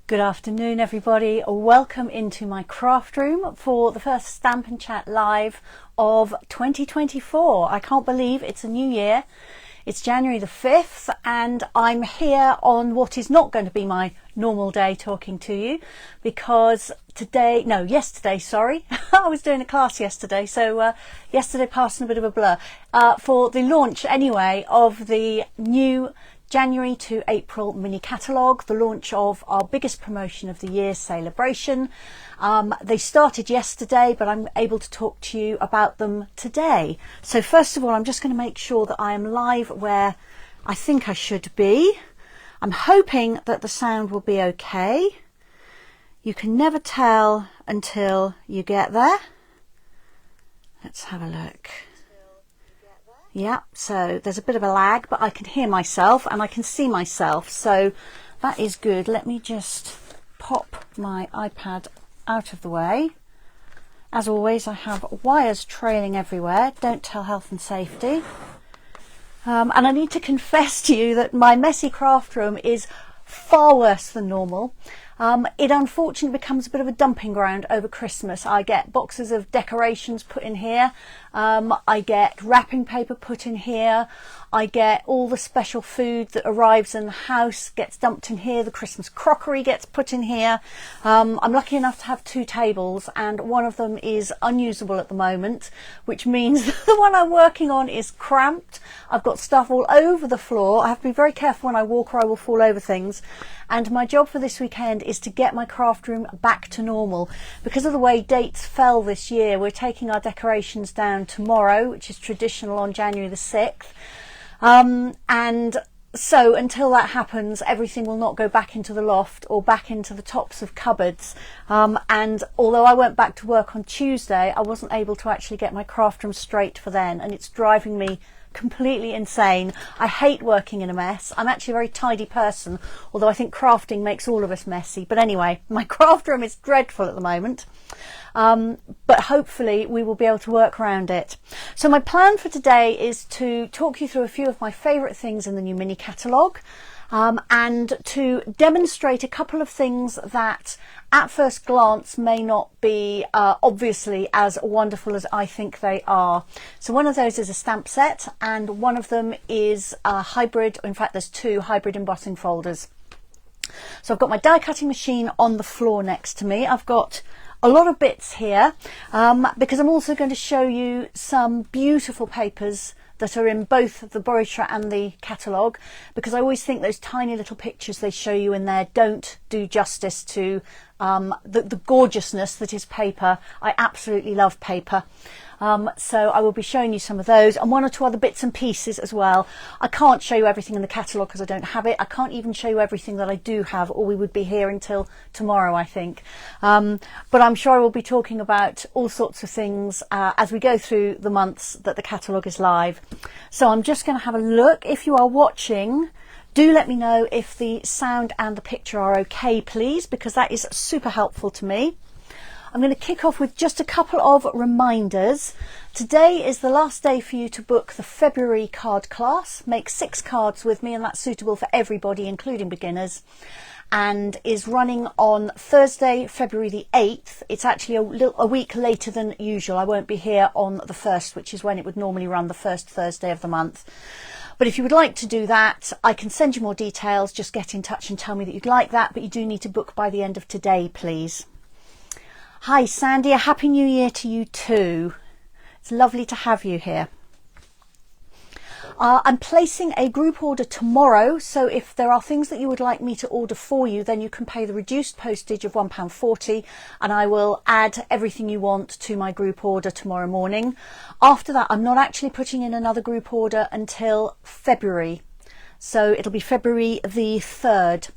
Good afternoon everybody, welcome into my craft room for the first Stampin' Chat live of 2024. I can't believe it's a new year. It's January the 5th and I'm here on what is not going to be my normal day talking to you because yesterday, sorry. I was doing a class yesterday, so yesterday passed in a bit of a blur. For the launch anyway of the new January to April mini catalogue, the launch of our biggest promotion of the year, Sale-a-Bration. They started yesterday, but I'm able to talk to you about them today. So first of all, I'm just going to make sure that I am live where I think I should be. I'm hoping that the sound will be okay. You can never tell until you get there. Let's have a look. Yeah, so there's a bit of a lag, but I can hear myself and I can see myself, so that is good. Let me just pop my iPad out of the way. As always, I have wires trailing everywhere. Don't tell health and safety. And I need to confess to you that my messy craft room is far worse than normal. It unfortunately becomes a bit of a dumping ground over Christmas. I get boxes of decorations put in here. I get wrapping paper put in here. I get all the special food that arrives in the house gets dumped in here. The Christmas crockery gets put in here. I'm lucky enough to have 2 tables and one of them is unusable at the moment, which means the one I'm working on is cramped. I've got stuff all over the floor. I have to be very careful when I walk or I will fall over things. And my job for this weekend is to get my craft room back to normal. Because of the way dates fell this year, we're taking our decorations down tomorrow, which is traditional on January the 6th. And so until that happens, everything will not go back into the loft or back into the tops of cupboards. And although I went back to work on Tuesday, I wasn't able to actually get my craft room straight for then, and it's driving me completely insane. I hate working in a mess. I'm actually a very tidy person, although I think crafting makes all of us messy. But anyway, my craft room is dreadful at the moment. But hopefully we will be able to work around it. So my plan for today is to talk you through a few of my favourite things in the new mini catalogue, and to demonstrate a couple of things that at first glance may not be obviously as wonderful as I think they are. So one of those is a stamp set and one of them is a hybrid, in fact there's 2 hybrid embossing folders. So I've got my die cutting machine on the floor next to me. I've got a lot of bits here because I'm also going to show you some beautiful papers that are in both the brochure and the catalogue, because I always think those tiny little pictures they show you in there don't do justice to the gorgeousness that is paper. I absolutely love paper. So I will be showing you some of those and 1 or 2 other bits and pieces as well. I can't show you everything in the catalogue because I don't have it. I can't even show you everything that I do have, or we would be here until tomorrow, I think. But I'm sure I will be talking about all sorts of things as we go through the months that the catalogue is live. So I'm just going to have a look. If you are watching, do let me know if the sound and the picture are okay, please, because that is super helpful to me. I'm going to kick off with just a couple of reminders. Today is the last day for you to book the February card class. Make 6 cards with me, and that's suitable for everybody, including beginners, and is running on Thursday, February the 8th. It's actually a week later than usual. I won't be here on the 1st, which is when it would normally run, the first Thursday of the month. But if you would like to do that, I can send you more details. Just get in touch and tell me that you'd like that, but you do need to book by the end of today, please. Hi Sandy, a happy new year to you too. It's lovely to have you here. I'm placing a group order tomorrow, so if there are things that you would like me to order for you, then you can pay the reduced postage of £1.40 and I will add everything you want to my group order tomorrow morning. After that, I'm not actually putting in another group order until February, so it'll be February the 3rd.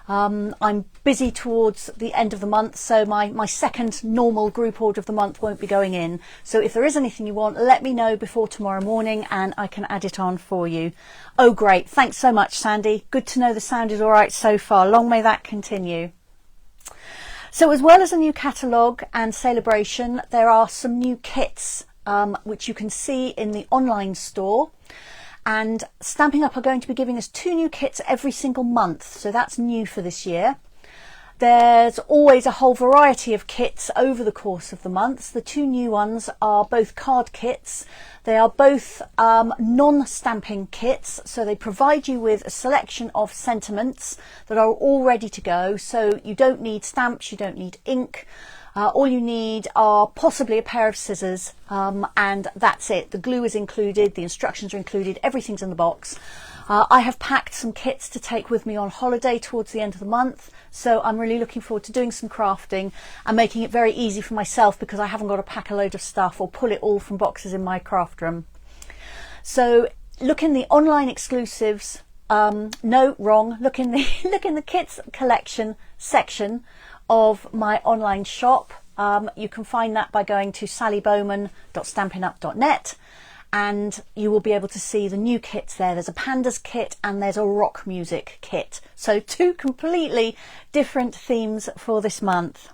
I'm busy towards the end of the month, so my second normal group order of the month won't be going in. So if there is anything you want, let me know before tomorrow morning and I can add it on for you. Oh great, thanks so much Sandy. Good to know the sound is all right so far. Long may that continue. So as well as a new catalogue and Sale-a-Bration, there are some new kits which you can see in the online store. And Stampin' Up are going to be giving us 2 new kits every single month, so that's new for this year. There's always a whole variety of kits over the course of the months. The two new ones are both card kits. They are both non-stamping kits, so they provide you with a selection of sentiments that are all ready to go. So you don't need stamps, you don't need ink. All you need are possibly a pair of scissors, and that's it. The glue is included, the instructions are included, everything's in the box. I have packed some kits to take with me on holiday towards the end of the month, so I'm really looking forward to doing some crafting and making it very easy for myself, because I haven't got to pack a load of stuff or pull it all from boxes in my craft room. So look in the online exclusives, no, wrong, look in the kits collection section of my online shop. You can find that by going to sallybowman.stampinup.net, and you will be able to see the new kits there. There's a pandas kit and there's a rock music kit. So two completely different themes for this month.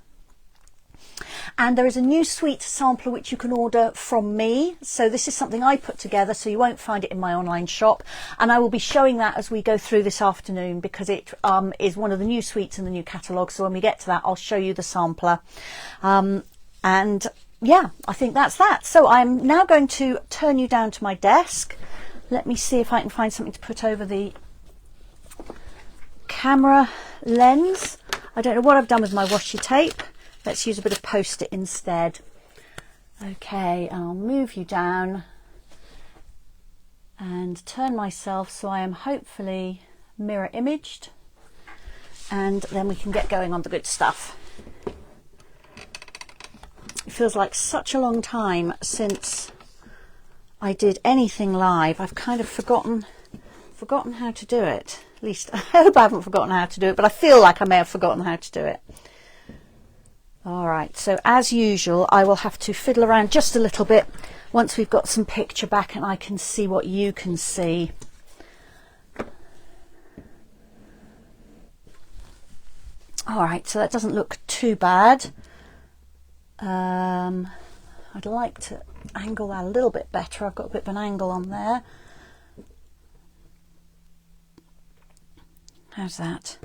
And there is a new sweet sampler which you can order from me. So this is something I put together, so you won't find it in my online shop. And I will be showing that as we go through this afternoon, because it is one of the new sweets in the new catalogue. So when we get to that, I'll show you the sampler. And yeah, I think that's that. So I'm now going to turn you down to my desk. Let me see if I can find something to put over the camera lens. I don't know what I've done with my washi tape. Let's use a bit of Post-it instead. Okay, and I'll move you down and turn myself so I am hopefully mirror imaged, and then we can get going on the good stuff. It feels like such a long time since I did anything live. I've kind of forgotten how to do it. At least I hope I haven't forgotten how to do it, but I feel like I may have forgotten how to do it. All right, so as usual, I will have to fiddle around just a little bit once we've got some picture back and I can see what you can see. All right, so that doesn't look too bad. I'd like to angle that a little bit better. I've got a bit of an angle on there. How's that?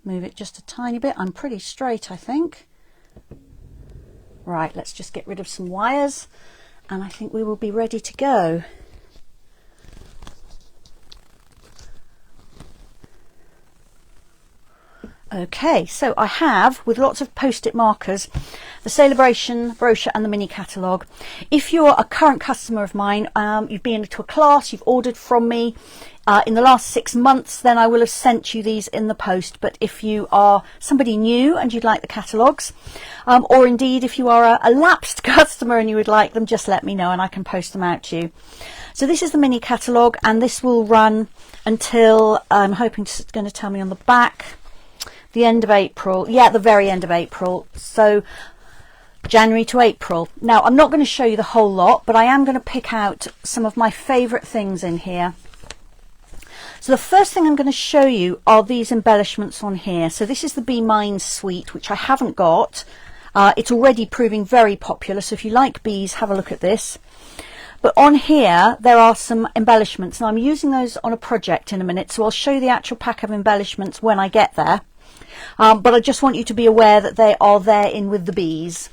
Move it just a tiny bit. I'm pretty straight, I think. Right, let's just get rid of some wires and I think we will be ready to go. Okay, so I have, with lots of Post-it markers, the Sale-a-Bration brochure and the Mini Catalogue. If you're a current customer of mine, you've been to a class, you've ordered from me in the last 6 months, then I will have sent you these in the post. But if you are somebody new and you'd like the catalogues, or indeed if you are a lapsed customer and you would like them, just let me know and I can post them out to you. So this is the Mini Catalogue, and this will run until, I'm hoping it's going to tell me on the back, the end of April. Yeah, the very end of April. So January to April. Now, I'm not going to show you the whole lot, but I am going to pick out some of my favourite things in here. So the first thing I'm going to show you are these embellishments on here. So this is the Be Mine suite, which I haven't got. It's already proving very popular, so if you like bees, have a look at this. But on here, there are some embellishments. Now, I'm using those on a project in a minute, so I'll show you the actual pack of embellishments when I get there. But I just want you to be aware that they are there in with the bees.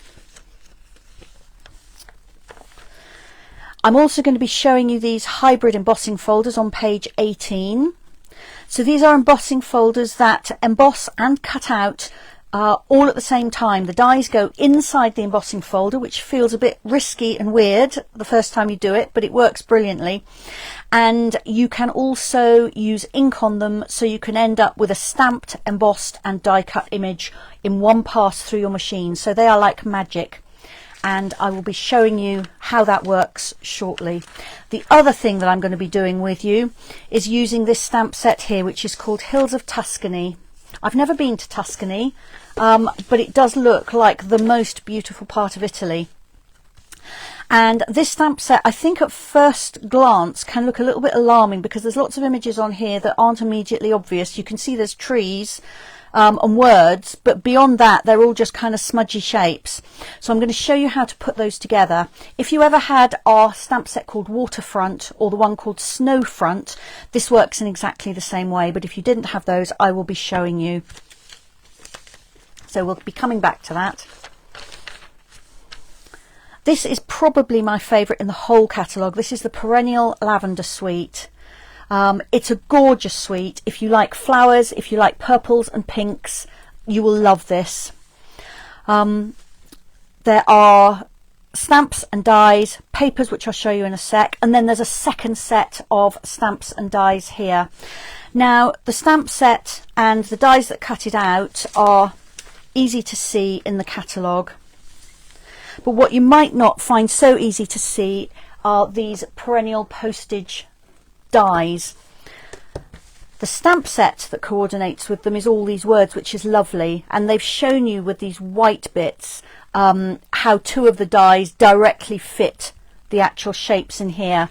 I'm also going to be showing you these hybrid embossing folders on page 18. So these are embossing folders that emboss and cut out all at the same time. The dies go inside the embossing folder, which feels a bit risky and weird the first time you do it, but it works brilliantly. And you can also use ink on them, so you can end up with a stamped, embossed and die cut image in one pass through your machine. So they are like magic, and I will be showing you how that works shortly. The other thing that I'm going to be doing with you is using this stamp set here, which is called Hills of Tuscany. I've never been to Tuscany, but it does look like the most beautiful part of Italy. And this stamp set, I think at first glance, can look a little bit alarming because there's lots of images on here that aren't immediately obvious. You can see there's trees, and words, but beyond that they're all just kind of smudgy shapes. So I'm going to show you how to put those together. If you ever had our stamp set called Waterfront or the one called Snowfront, this works in exactly the same way, but if you didn't have those, I will be showing you. So we'll be coming back to that. This is probably my favourite in the whole catalogue. This is the Perennial Lavender Suite. It's a gorgeous suite. If you like flowers, if you like purples and pinks, you will love this. There are stamps and dies, papers, which I'll show you in a sec, and then there's a second set of stamps and dies here. Now, the stamp set and the dies that cut it out are easy to see in the catalogue. But what you might not find so easy to see are these Perennial Postage dies. The stamp set that coordinates with them is all these words, which is lovely, and they've shown you with these white bits how two of the dies directly fit the actual shapes in here.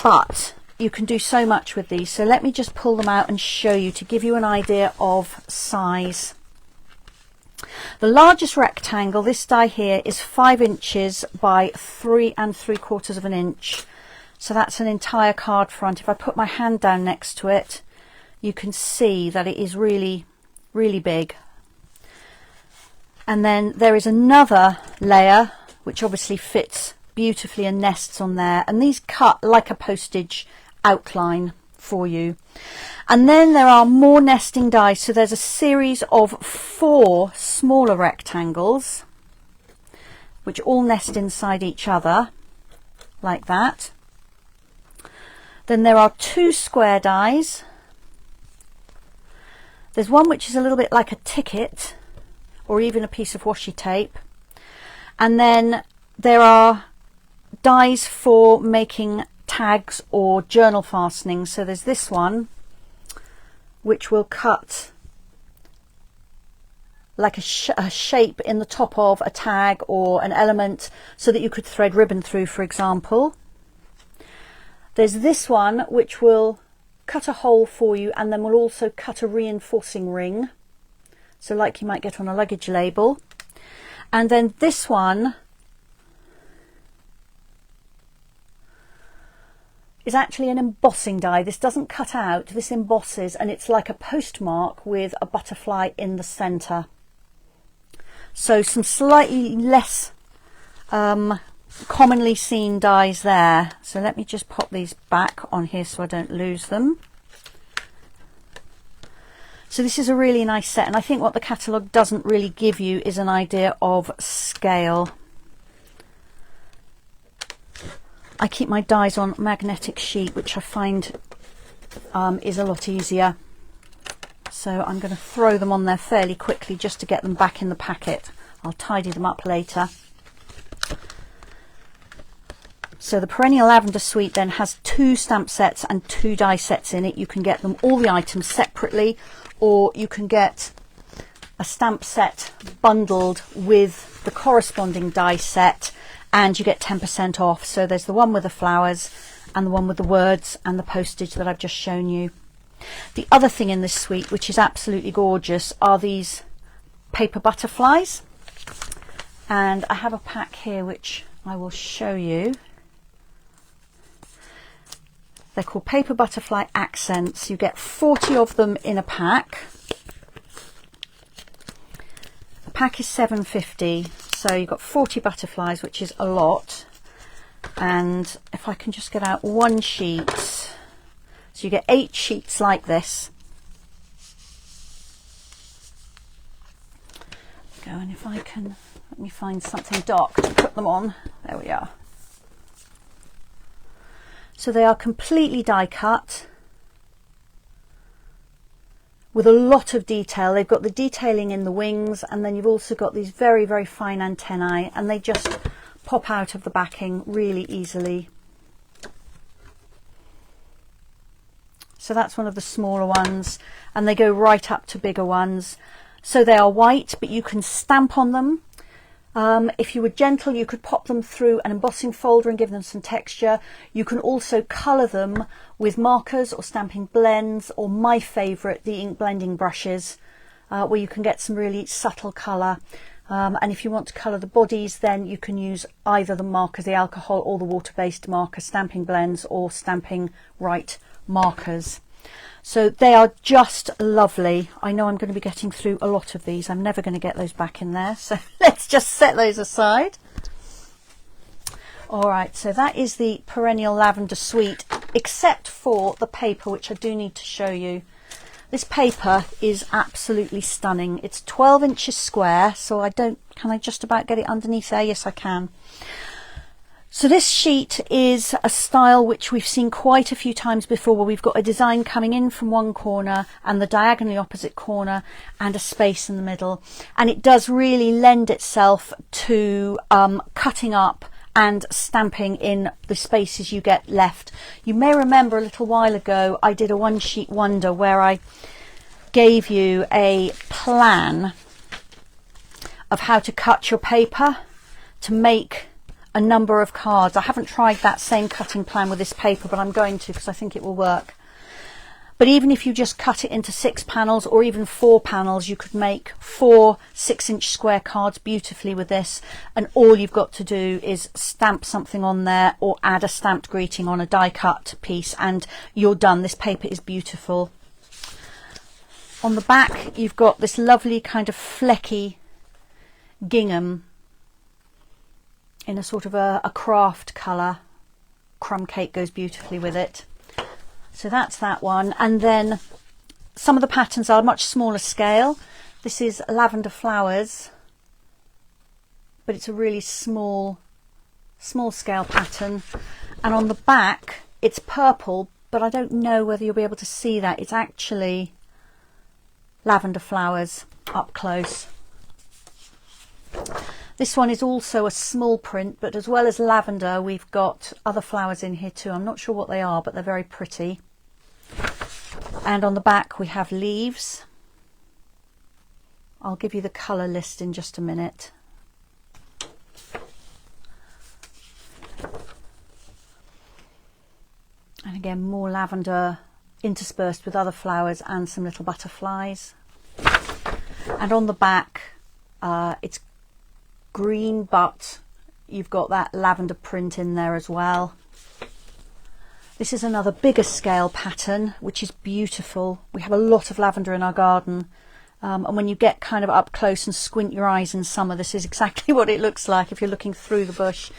But you can do so much with these, so let me just pull them out and show you to give you an idea of size. The largest rectangle, this die here, is 5 inches by 3 3/4 inches. So that's an entire card front. If I put my hand down next to it, you can see that it is really, really big. And then there is another layer, which obviously fits beautifully and nests on there. And these cut like a postage outline for you. And then there are more nesting dies. So there's a series of 4 smaller rectangles, which all nest inside each other, like that. Then there are 2 square dies. There's one which is a little bit like a ticket, or even a piece of washi tape. And then there are dies for making tags or journal fastenings. So there's this one, which will cut like a shape in the top of a tag or an element so that you could thread ribbon through, for example. There's this one which will cut a hole for you and then will also cut a reinforcing ring, so like you might get on a luggage label. And then this one is actually an embossing die. This doesn't cut out, this embosses, and it's like a postmark with a butterfly in the centre. So some slightly less commonly seen dies there. So let me just pop these back on here so I don't lose them. So this is a really nice set, and I think what the catalogue doesn't really give you is an idea of scale. I keep my dies on magnetic sheet, which I find is a lot easier. So I'm going to throw them on there fairly quickly just to get them back in the packet. I'll tidy them up later. So the Perennial Lavender Suite then has 2 stamp sets and 2 die sets in it. You can get them all the items separately, or you can get a stamp set bundled with the corresponding die set, and you get 10% off. So there's the one with the flowers and the one with the words and the postage that I've just shown you. The other thing in this suite, which is absolutely gorgeous, are these paper butterflies. And I have a pack here which I will show you. They're called Paper Butterfly Accents. You get 40 of them in a pack. The pack is £7.50, so you've got 40 butterflies, which is a lot. And if I can just get out one sheet, so you get 8 sheets like this. Go, and if I can, let me find something dark to put them on. There we are. So they are completely die cut with a lot of detail. They've got the detailing in the wings, and then you've also got these very, very fine antennae, and they just pop out of the backing really easily. So that's one of the smaller ones, and they go right up to bigger ones. So they are white, but you can stamp on them. If you were gentle, you could pop them through an embossing folder and give them some texture. You can also colour them with markers or stamping blends, or my favourite, the ink blending brushes. where you can get some really subtle colour. And if you want to colour the bodies, then you can use either the markers, the alcohol or the water-based marker, Stamping Blends or Stamping Right markers. So they are just lovely. I know I'm going to be getting through a lot of these. I'm never going to get those back in there. So let's just set those aside. All right, so that is the Perennial Lavender Suite, except for the paper, which I do need to show you. This paper is absolutely stunning. It's 12 inches square, so can I just about get it underneath there? Yes, I can. So this sheet is a style which we've seen quite a few times before, where we've got a design coming in from one corner and the diagonally opposite corner and a space in the middle. And it does really lend itself to cutting up and stamping in the spaces you get left. You may remember a little while ago I did a one sheet wonder where I gave you a plan of how to cut your paper to make a number of cards. I haven't tried that same cutting plan with this paper, but I'm going to, because I think it will work. But even if you just cut it into 6 panels or even 4 panels, you could make 4 6-inch square cards beautifully with this. And all you've got to do is stamp something on there or add a stamped greeting on a die cut piece and you're done. This paper is beautiful. On the back, you've got this lovely kind of flecky gingham in a sort of a craft colour. Crumb cake goes beautifully with it. So that's that one. And then some of the patterns are much smaller scale. This is lavender flowers, but it's a really small scale pattern. And on the back, it's purple, but I don't know whether you'll be able to see that. It's actually lavender flowers up close. This one is also a small print, but as well as lavender, we've got other flowers in here too. I'm not sure what they are, but they're very pretty. And on the back we have leaves. I'll give you the colour list in just a minute. And again, more lavender interspersed with other flowers and some little butterflies. And on the back, it's green, but you've got that lavender print in there as well. This is another bigger scale pattern, which is beautiful. We have a lot of lavender in our garden, and when you get kind of up close and squint your eyes in summer, this is exactly what it looks like if you're looking through the bush.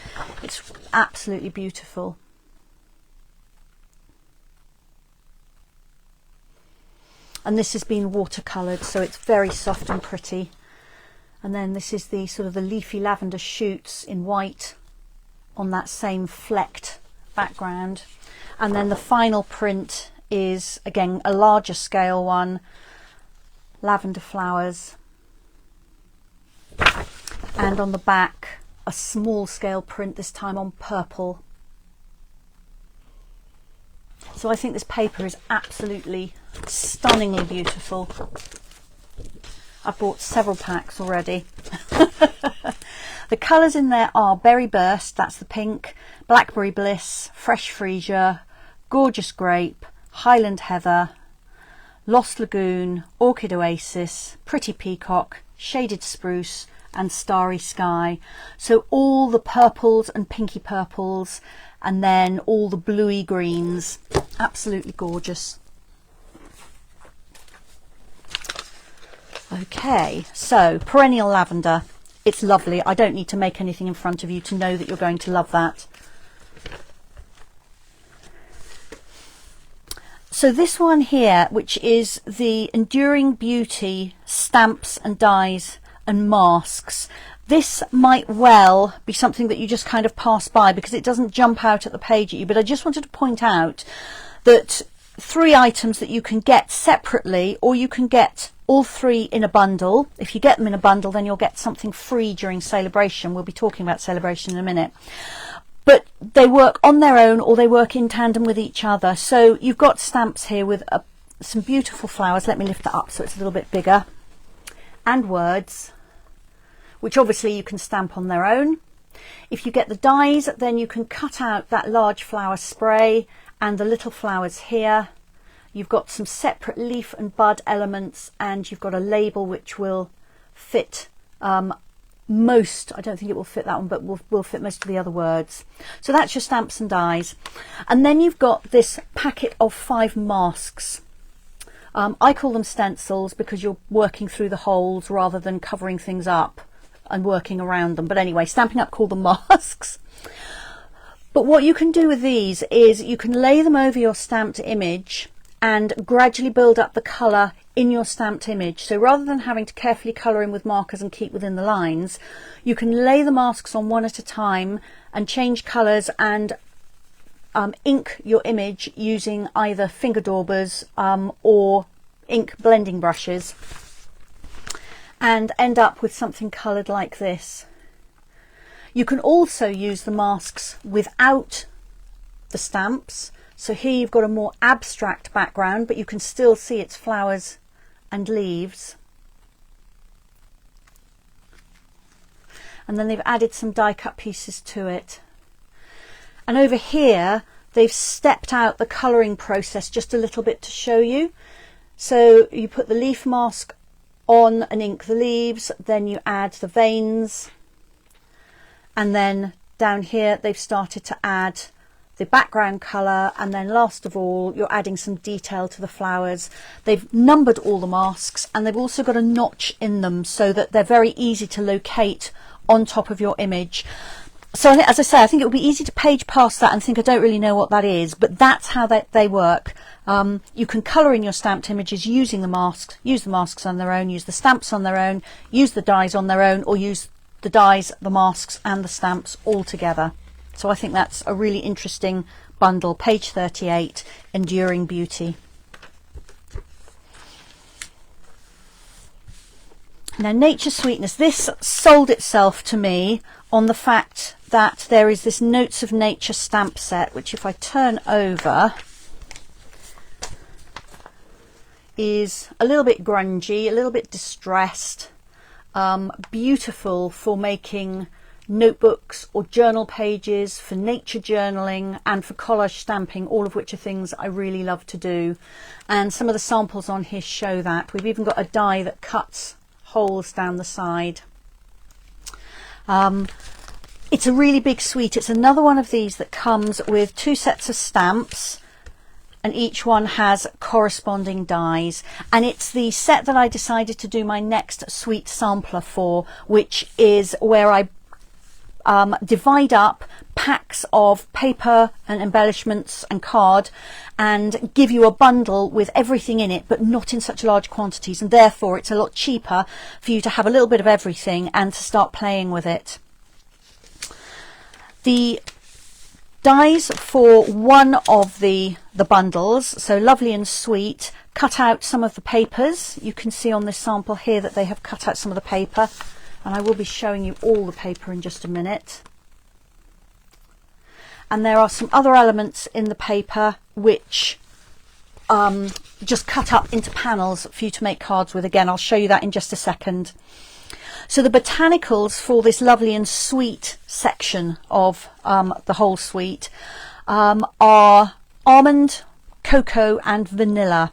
It's absolutely beautiful. And this has been watercoloured, so it's very soft and pretty. And then this is the sort of the leafy lavender shoots in white on that same flecked background. And then the final print is again a larger scale one, lavender flowers. And on the back, a small scale print, this time on purple. So I think this paper is absolutely stunningly beautiful. I've bought several packs already. The colours in there are Berry Burst, that's the pink, Blackberry Bliss, Fresh Freesia, Gorgeous Grape, Highland Heather, Lost Lagoon, Orchid Oasis, Pretty Peacock, Shaded Spruce and Starry Sky. So all the purples and pinky purples and then all the bluey greens. Absolutely gorgeous. Okay, so Perennial Lavender. It's lovely. I don't need to make anything in front of you to know that you're going to love that. So this one here, which is the Enduring Beauty Stamps and Dies and Masks. This might well be something that you just kind of pass by because it doesn't jump out at the page at you. But I just wanted to point out that 3 items that you can get separately, or you can get all 3 in a bundle. If you get them in a bundle, then you'll get something free during Sale-a-Bration. We'll be talking about Sale-a-Bration in a minute. But they work on their own or they work in tandem with each other. So you've got stamps here with some beautiful flowers. Let me lift that up so it's a little bit bigger. And words, which obviously you can stamp on their own. If you get the dies, then you can cut out that large flower spray and the little flowers here. You've got some separate leaf and bud elements, and you've got a label which will fit most, I don't think it will fit that one, but will fit most of the other words. So that's your stamps and dies. And then you've got this packet of 5 masks. I call them stencils because you're working through the holes rather than covering things up and working around them. But anyway, Stampin' Up call them masks. But what you can do with these is you can lay them over your stamped image and gradually build up the colour in your stamped image. So rather than having to carefully colour in with markers and keep within the lines, you can lay the masks on one at a time and change colours and ink your image using either finger daubers or ink blending brushes, and end up with something coloured like this. You can also use the masks without the stamps. So here you've got a more abstract background, but you can still see its flowers and leaves. And then they've added some die cut pieces to it. And over here, they've stepped out the colouring process just a little bit to show you. So you put the leaf mask on and ink the leaves, then you add the veins, and then down here they've started to add the background colour, and then last of all you're adding some detail to the flowers. They've numbered all the masks, and they've also got a notch in them so that they're very easy to locate on top of your image. So as I say, I think it would be easy to page past that and think I don't really know what that is, but that's how they work. You can colour in your stamped images using the masks, use the masks on their own, use the stamps on their own, use the dies on their own, or use the dies, the masks and the stamps all together. So I think that's a really interesting bundle. Page 38, Enduring Beauty. Now, Nature Sweetness, this sold itself to me on the fact that there is this Notes of Nature stamp set, which if I turn over is a little bit grungy, a little bit distressed, beautiful for making notebooks or journal pages, for nature journaling and for collage stamping, all of which are things I really love to do. And some of the samples on here show that. We've even got a die that cuts holes down the side. It's a really big suite. It's another one of these that comes with 2 sets of stamps, and each one has corresponding dies, and it's the set that I decided to do my next suite sampler for, which is where I divide up packs of paper and embellishments and card and give you a bundle with everything in it, but not in such large quantities, and therefore it's a lot cheaper for you to have a little bit of everything and to start playing with it. The dies for one of the bundles, so Lovely and Sweet, cut out some of the papers. You can see on this sample here that they have cut out some of the paper, and I will be showing you all the paper in just a minute. And there are some other elements in the paper which just cut up into panels for you to make cards with. Again, I'll show you that in just a second. So the botanicals for this Lovely and Sweet section of the whole suite are almond, cocoa and vanilla.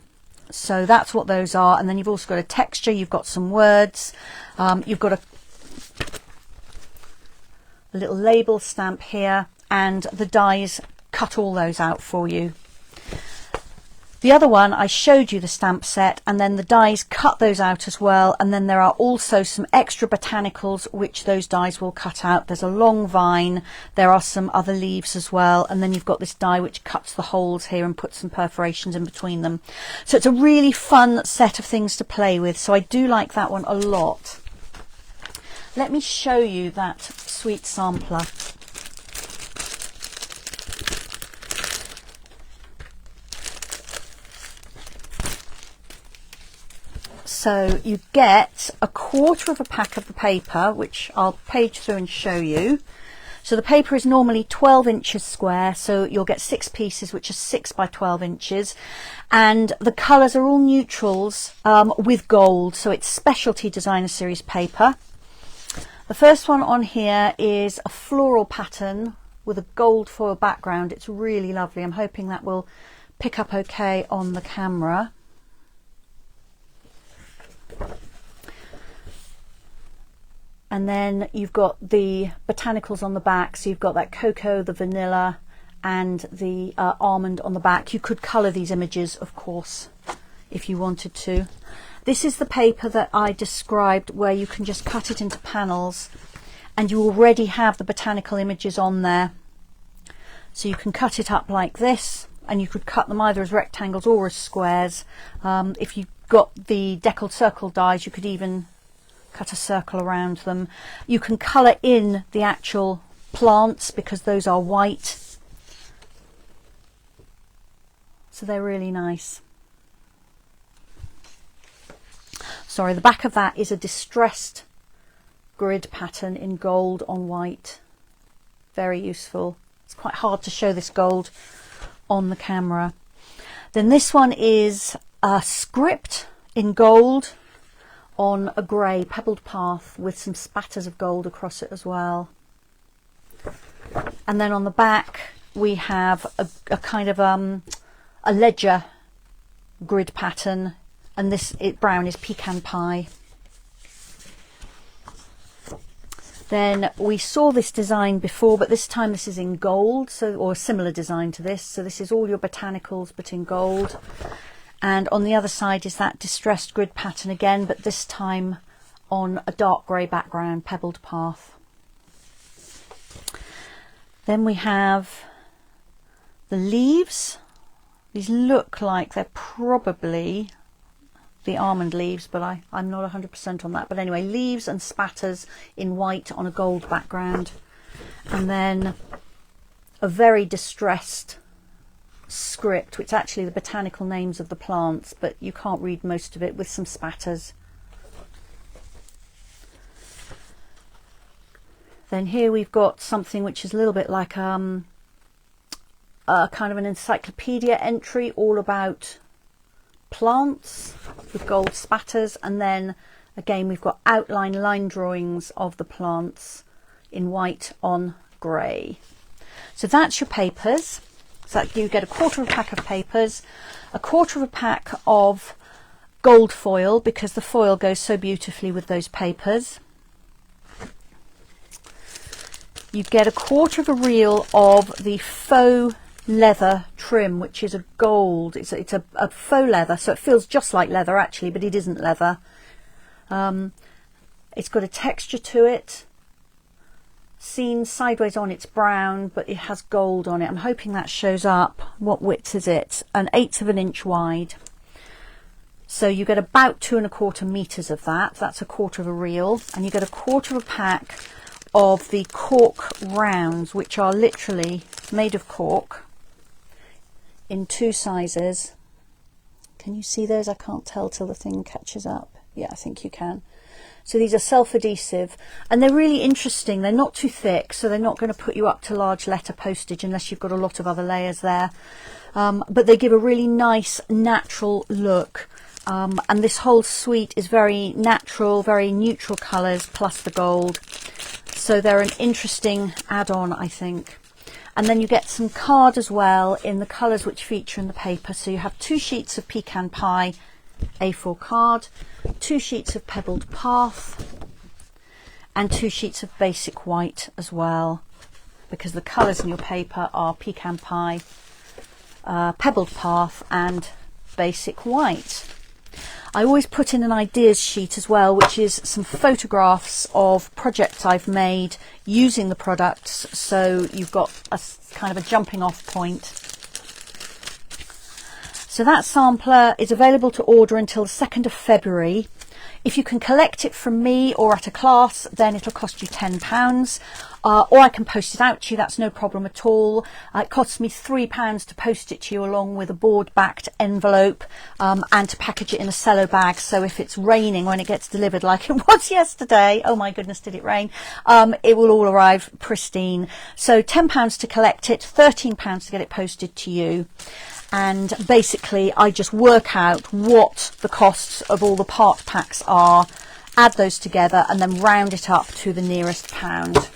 So that's what those are. And then you've also got a texture, you've got some words, you've got a little label stamp here, and the dies cut all those out for you. The other one, I showed you the stamp set, and then the dies cut those out as well, and then there are also some extra botanicals which those dies will cut out. There's a long vine, there are some other leaves as well, and then you've got this die which cuts the holes here and puts some perforations in between them. So it's a really fun set of things to play with, so I do like that one a lot. Let me show you that sweet sampler. So you get a quarter of a pack of the paper, which I'll page through and show you. So the paper is normally 12 inches square, so you'll get 6 pieces, which are 6 by 12 inches. And the colours are all neutrals with gold, so it's Specialty Designer Series paper. The first one on here is a floral pattern with a gold foil background. It's really lovely. I'm hoping that will pick up okay on the camera. And then you've got the botanicals on the back, so you've got that cocoa, the vanilla and the almond on the back. You could colour these images, of course, if you wanted to. This is the paper that I described where you can just cut it into panels and you already have the botanical images on there. So you can cut it up like this, and you could cut them either as rectangles or as squares. If you've got the deckled circle dies, you could even cut a circle around them. You can colour in the actual plants because those are white, so they're really nice. Sorry, the back of that is a distressed grid pattern in gold on white. Very useful. It's quite hard to show this gold on the camera. Then this one is a script in gold on a grey pebbled path with some spatters of gold across it as well. And then on the back we have a kind of a ledger grid pattern, and this brown is pecan pie. Then we saw this design before, but this time this is in gold, so, or a similar design to this. So this is all your botanicals but in gold. And on the other side is that distressed grid pattern again, but this time on a dark grey background, pebbled path. Then we have the leaves. These look like they're probably the almond leaves, but I'm not 100% on that. But anyway, leaves and spatters in white on a gold background. And then a very distressed script, which actually the botanical names of the plants, but you can't read most of it, with some spatters. Then here we've got something which is a little bit like a kind of an encyclopedia entry all about plants with gold spatters, and then again we've got outline line drawings of the plants in white on grey. So that's your papers. So you get a quarter of a pack of papers, a quarter of a pack of gold foil, because the foil goes so beautifully with those papers. You get a quarter of a reel of the faux leather trim, which is a gold. It's a faux leather, so it feels just like leather actually, but it isn't leather. It's got a texture to it. Seen sideways on, it's brown, but it has gold on it. I'm hoping that shows up. What width is it? 1/8 of an inch wide. So you get about 2 1/4 meters of that. That's a quarter of a reel. And you get a quarter of a pack of the cork rounds, which are literally made of cork in 2 sizes. Can you see those? I can't tell till the thing catches up. Yeah, I think you can. So these are self-adhesive, and they're really interesting. They're not too thick, so they're not going to put you up to large letter postage unless you've got a lot of other layers there. But they give a really nice natural look. And this whole suite is very natural, very neutral colours plus the gold. So they're an interesting add-on, I think. And then you get some card as well in the colours which feature in the paper. So you have 2 sheets of pecan pie A4 card, 2 sheets of pebbled path, and 2 sheets of basic white as well, because the colours in your paper are pecan pie, pebbled path and basic white. I always put in an ideas sheet as well, which is some photographs of projects I've made using the products, so you've got a kind of a jumping off point. So that sampler is available to order until the 2nd of February. If you can collect it from me or at a class, then it'll cost you £10. Or I can post it out to you, that's no problem at all. It costs me £3 to post it to you along with a board-backed envelope, and to package it in a cello bag, so if it's raining when it gets delivered like it was yesterday, oh my goodness did it rain, it will all arrive pristine. So £10 to collect it, £13 to get it posted to you. And basically I just work out what the costs of all the part packs are, add those together and then round it up to the nearest pound.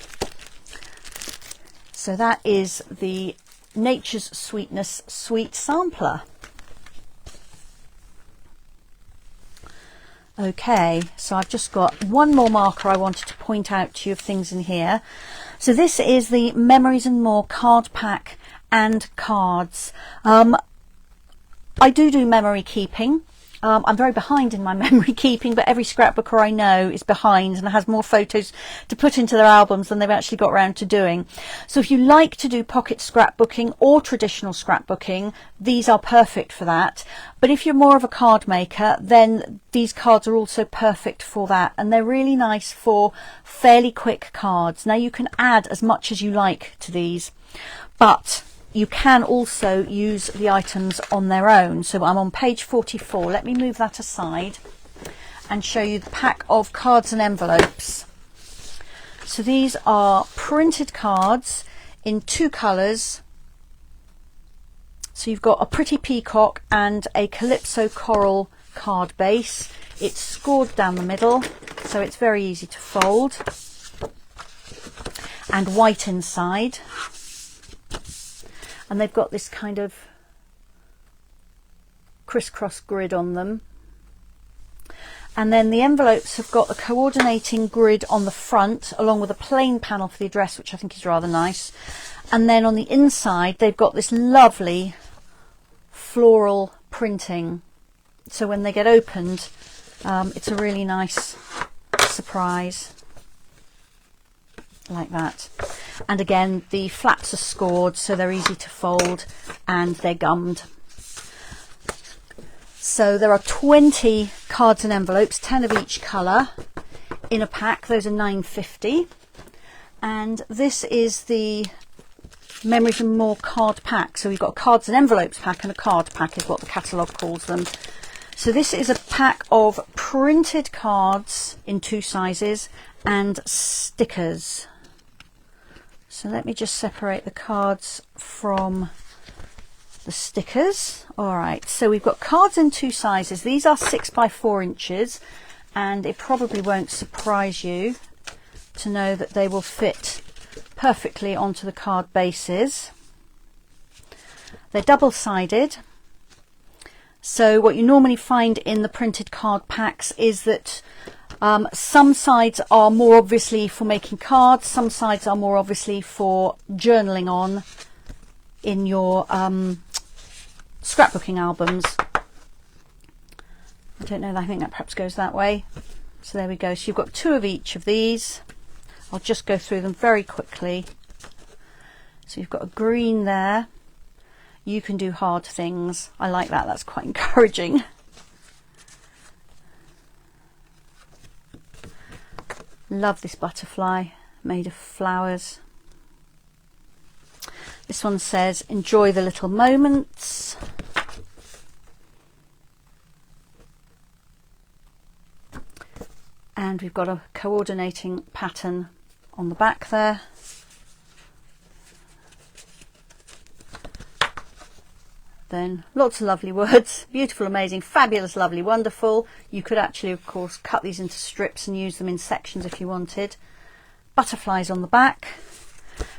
So that is the Nature's Sweetness Sweet Sampler. Okay, so I've just got one more marker I wanted to point out to you of things in here. So this is the Memories and More card pack and cards. I do memory keeping. I'm very behind in my memory keeping, but every scrapbooker I know is behind and has more photos to put into their albums than they've actually got around to doing. So if you like to do pocket scrapbooking or traditional scrapbooking, these are perfect for that. But if you're more of a card maker, then these cards are also perfect for that. And they're really nice for fairly quick cards. Now you can add as much as you like to these, but you can also use the items on their own. So I'm on page 44. Let me move that aside and show you the pack of cards and envelopes. So these are printed cards in two colours. So you've got a pretty peacock and a calypso coral card base. It's scored down the middle, so it's very easy to fold, and white inside. And they've got this kind of crisscross grid on them. And then the envelopes have got a coordinating grid on the front, along with a plain panel for the address, which I think is rather nice. And then on the inside, they've got this lovely floral printing. So when they get opened, it's a really nice surprise. Like that. And again, the flaps are scored, so they're easy to fold and they're gummed. So there are 20 cards and envelopes, 10 of each colour in a pack. Those are £9.50. And this is the Memories and More card pack. So we've got a cards and envelopes pack and a card pack is what the catalogue calls them. So this is a pack of printed cards in two sizes and stickers. So let me just separate the cards from the stickers. All right, so we've got cards in two sizes. These are 6 by 4 inches, and it probably won't surprise you to know that they will fit perfectly onto the card bases. They're double-sided. So what you normally find in the printed card packs is that some sides are more obviously for making cards, some sides are more obviously for journaling on in your scrapbooking albums. I don't know, I think that perhaps goes that way. So there we go. So you've got 2 of each of these. I'll just go through them very quickly. So you've got a green there. You can do hard things. I like that, that's quite encouraging. Love this butterfly made of flowers. This one says, enjoy the little moments. And we've got a coordinating pattern on the back there. Then lots of lovely words, beautiful, amazing, fabulous, lovely, wonderful. You could actually, of course, cut these into strips and use them in sections if you wanted. Butterflies on the back.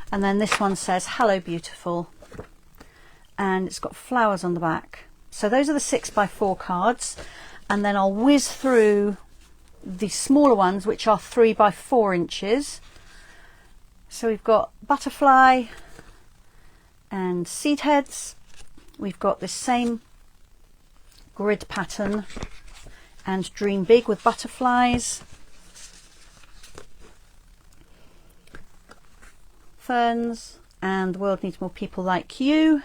And then this one says, hello, beautiful. And it's got flowers on the back. So those are the 6 by 4 cards. And then I'll whiz through the smaller ones, which are 3 by 4 inches. So we've got butterfly and seed heads. We've got this same grid pattern and dream big with butterflies, ferns, and the world needs more people like you.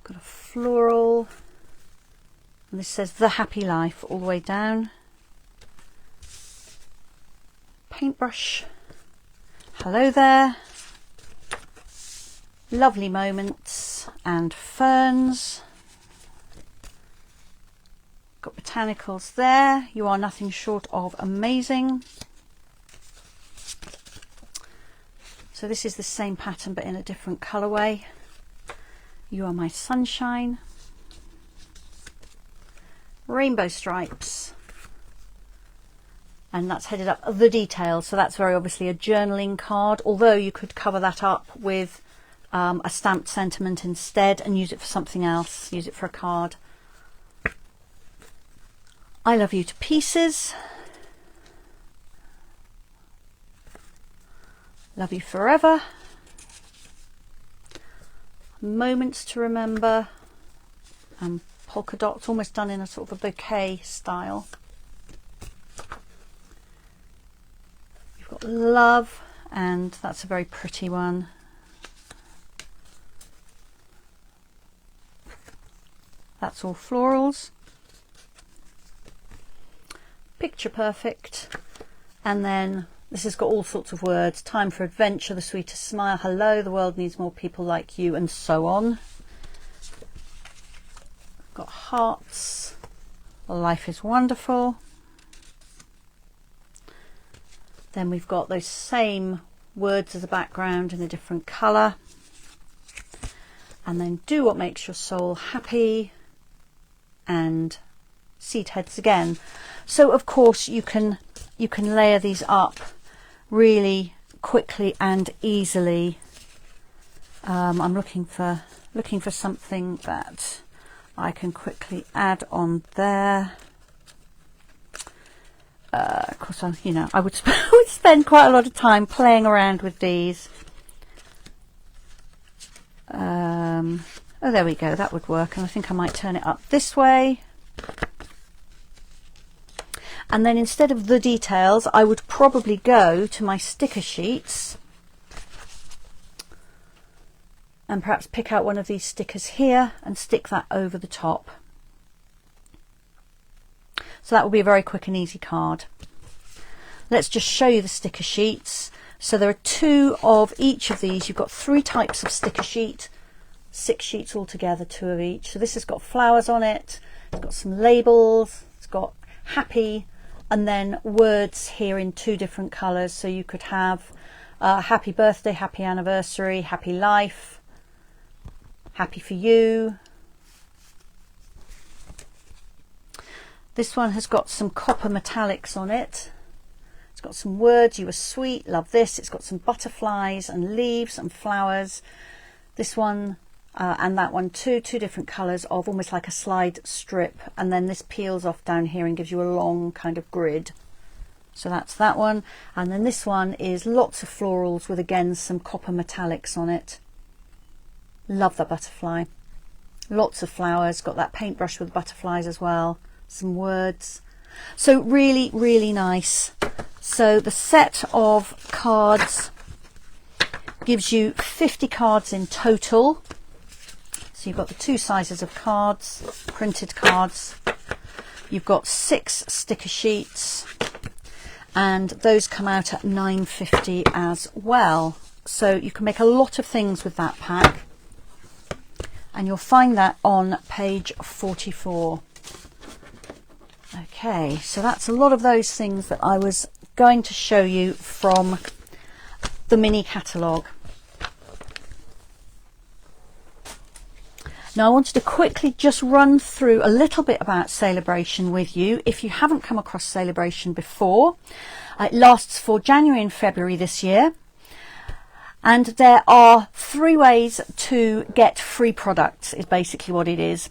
Got a floral, and this says the happy life all the way down. Paintbrush, hello there. Lovely moments and ferns. Got botanicals there. You are nothing short of amazing. So this is the same pattern but in a different colourway. You are my sunshine. Rainbow stripes. and that's headed up the details. So that's very obviously a journaling card, although you could cover that up with a stamped sentiment instead and use it for something else, use it for a card. I love you to pieces. Love you forever. Moments to remember. And polka dots, almost done in a sort of a bouquet style. You've got love, and that's a very pretty one. That's all florals. Picture perfect. And then this has got all sorts of words. Time for adventure, the sweetest smile, hello, the world needs more people like you, and so on. Got hearts, life is wonderful. Then we've got those same words as a background in a different colour. And then do what makes your soul happy, and seed heads again. So of course you can layer these up really quickly and easily. I'm looking for something that I can quickly add on there. Of course, I would spend quite a lot of time playing around with these. Oh, there we go, that would work, and I think I might turn it up this way. And then instead of the details, I would probably go to my sticker sheets and perhaps pick out one of these stickers here and stick that over the top. So that will be a very quick and easy card. Let's just show you the sticker sheets. So there are 2 of each of these. You've got 3 types of sticker sheet, 6 sheets altogether, 2 of each. So this has got flowers on it, it's got some labels, it's got happy, and then words here in 2 different colours. So you could have happy birthday, happy anniversary, happy life, happy for you. This one has got some copper metallics on it. It's got some words, you are sweet, love this. It's got some butterflies and leaves and flowers. This one and that one too, 2 different colours of almost like a slide strip, and then this peels off down here and gives you a long kind of grid. So that's that one. And then this one is lots of florals with again some copper metallics on it. Love that butterfly. Lots of flowers, got that paintbrush with butterflies as well, some words. So really, really nice. So the set of cards gives you 50 cards in total. So you've got the 2 sizes of cards, printed cards. You've got 6 sticker sheets, and those come out at £9.50 as well. So you can make a lot of things with that pack, and you'll find that on page 44. Okay, so that's a lot of those things that I was going to show you from the mini catalogue. Now I wanted to quickly just run through a little bit about Sale-a-Bration with you. If you haven't come across Sale-a-Bration before, it lasts for January and February this year. And there are 3 ways to get free products, is basically what it is.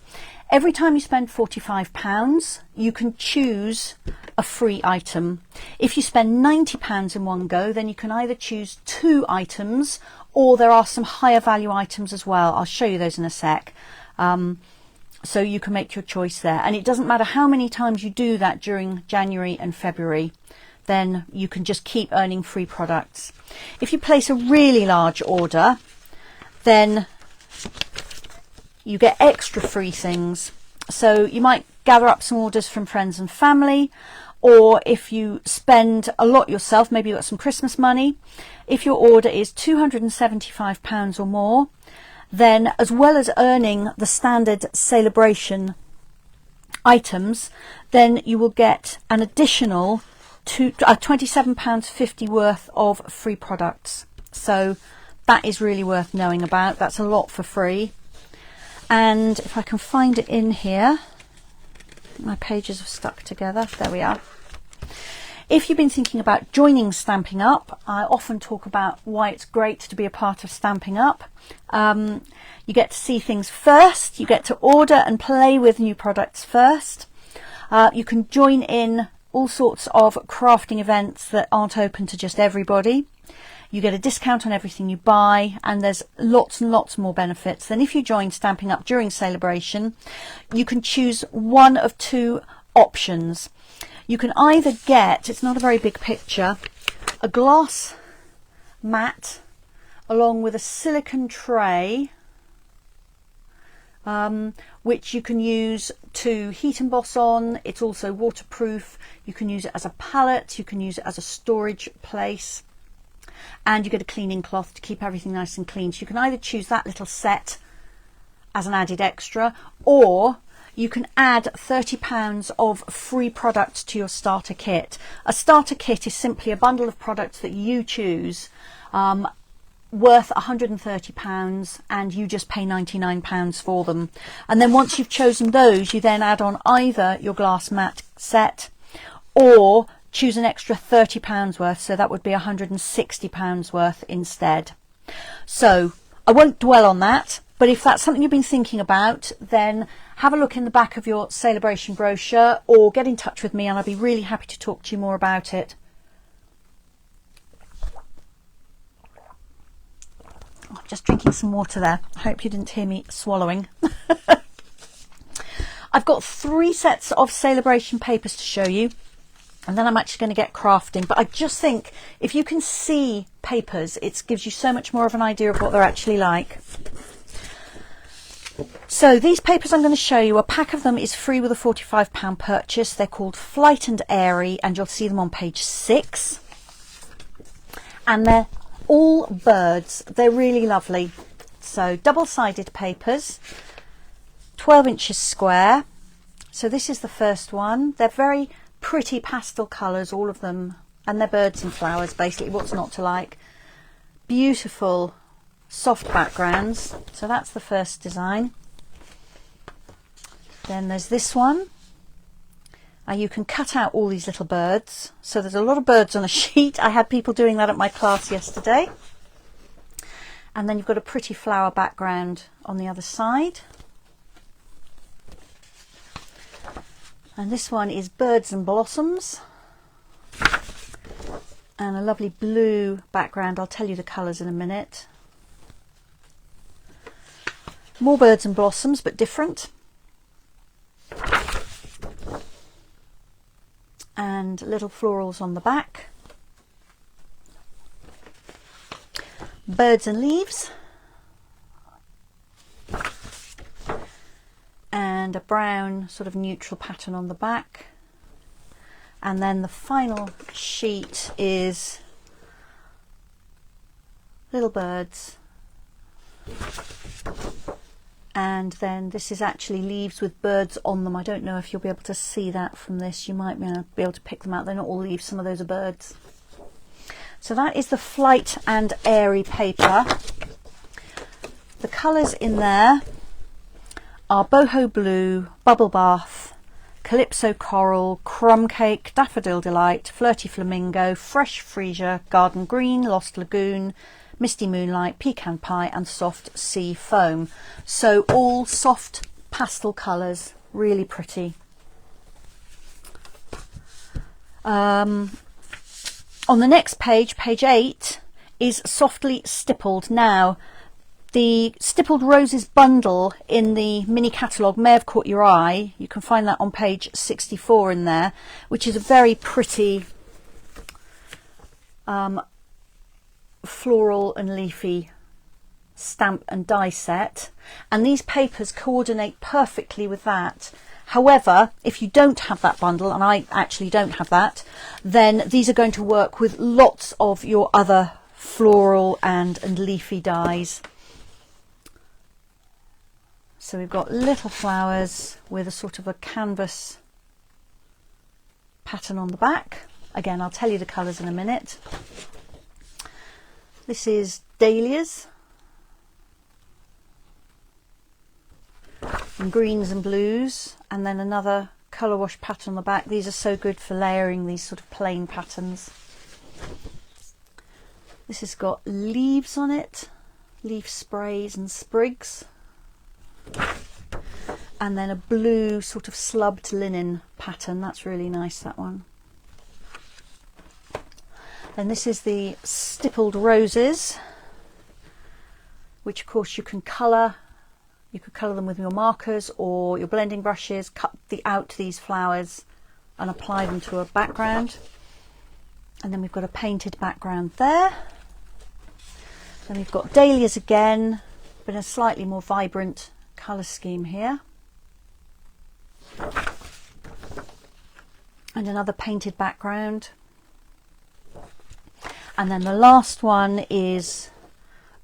Every time you spend £45, you can choose a free item. If you spend £90 in one go, then you can either choose 2 items, or there are some higher value items as well. I'll show you those in a sec. So you can make your choice there. And it doesn't matter how many times you do that during January and February, then you can just keep earning free products. If you place a really large order, then you get extra free things. So you might gather up some orders from friends and family, or if you spend a lot yourself, maybe you've got some Christmas money. If your order is £275 or more, then as well as earning the standard Sale-a-Bration items, then you will get an additional £27.50 worth of free products. So that is really worth knowing about. That's a lot for free. And if I can find it in here, my pages have stuck together. There we are. If you've been thinking about joining Stampin' Up, I often talk about why it's great to be a part of Stampin' Up. You get to see things first, you get to order and play with new products first. You can join in all sorts of crafting events that aren't open to just everybody. You get a discount on everything you buy, and there's lots and lots more benefits than if you join Stampin' Up during Sale-a-Bration. You can choose one of two options. You can either get, it's not a very big picture, a glass mat along with a silicone tray, which you can use to heat emboss on. It's also waterproof. You can use it as a palette, you can use it as a storage place, and you get a cleaning cloth to keep everything nice and clean. So you can either choose that little set as an added extra, or you can add £30 of free products to your starter kit. A starter kit is simply a bundle of products that you choose, worth £130, and you just pay £99 for them. And then once you've chosen those, you then add on either your glass mat set or choose an extra £30 worth, so that would be £160 worth instead. So I won't dwell on that, but if that's something you've been thinking about, then have a look in the back of your Sale-a-Bration brochure or get in touch with me, and I'll be really happy to talk to you more about it. I'm just drinking some water there. I hope you didn't hear me swallowing. I've got 3 sets of Sale-a-Bration papers to show you, and then I'm actually going to get crafting. But I just think if you can see papers, it gives you so much more of an idea of what they're actually like. So these papers I'm going to show you, a pack of them is free with a £45 purchase. They're called Flight and Airy, and you'll see them on page 6. And they're all birds. They're really lovely. So double-sided papers, 12 inches square. So this is the first one. They're very pretty pastel colours, all of them, and they're birds and flowers, basically. What's not to like? Beautiful soft backgrounds. So that's the first design. Then there's this one. You can cut out all these little birds. So there's a lot of birds on a sheet. I had people doing that at my class yesterday. And then you've got a pretty flower background on the other side. And this one is birds and blossoms. And a lovely blue background. I'll tell you the colours in a minute. More birds and blossoms, but different. And little florals on the back. Birds and leaves. And a brown sort of neutral pattern on the back. And then the final sheet is little birds. And then this is actually leaves with birds on them. I don't know if you'll be able to see that from this. You might be able to pick them out. They're not all leaves, some of those are birds. So that is the Flight and Airy paper. The colours in there are boho blue, bubble bath, calypso coral, crumb cake, daffodil delight, flirty flamingo, fresh freesia, garden green, lost lagoon, misty moonlight, pecan pie, and soft sea foam. So all soft pastel colours, really pretty. On the next page, page 8, is softly stippled. Now, the Stippled Roses bundle in the Mini Catalogue may have caught your eye. You can find that on page 64 in there, which is a very pretty floral and leafy stamp and die set. And these papers coordinate perfectly with that. However, if you don't have that bundle, and I actually don't have that, then these are going to work with lots of your other floral and leafy dies. So we've got little flowers with a sort of a canvas pattern on the back. Again, I'll tell you the colours in a minute. This is dahlias in greens and blues, and then another colour wash pattern on the back. These are so good for layering these sort of plain patterns. This has got leaves on it, leaf sprays and sprigs. And then a blue sort of slubbed linen pattern. That's really nice, that one. And this is the stippled roses, which of course you can colour. You could colour them with your markers or your blending brushes, cut out these flowers and apply them to a background. And then we've got a painted background there. Then we've got dahlias again, but in a slightly more vibrant colour scheme here. And another painted background. And then the last one is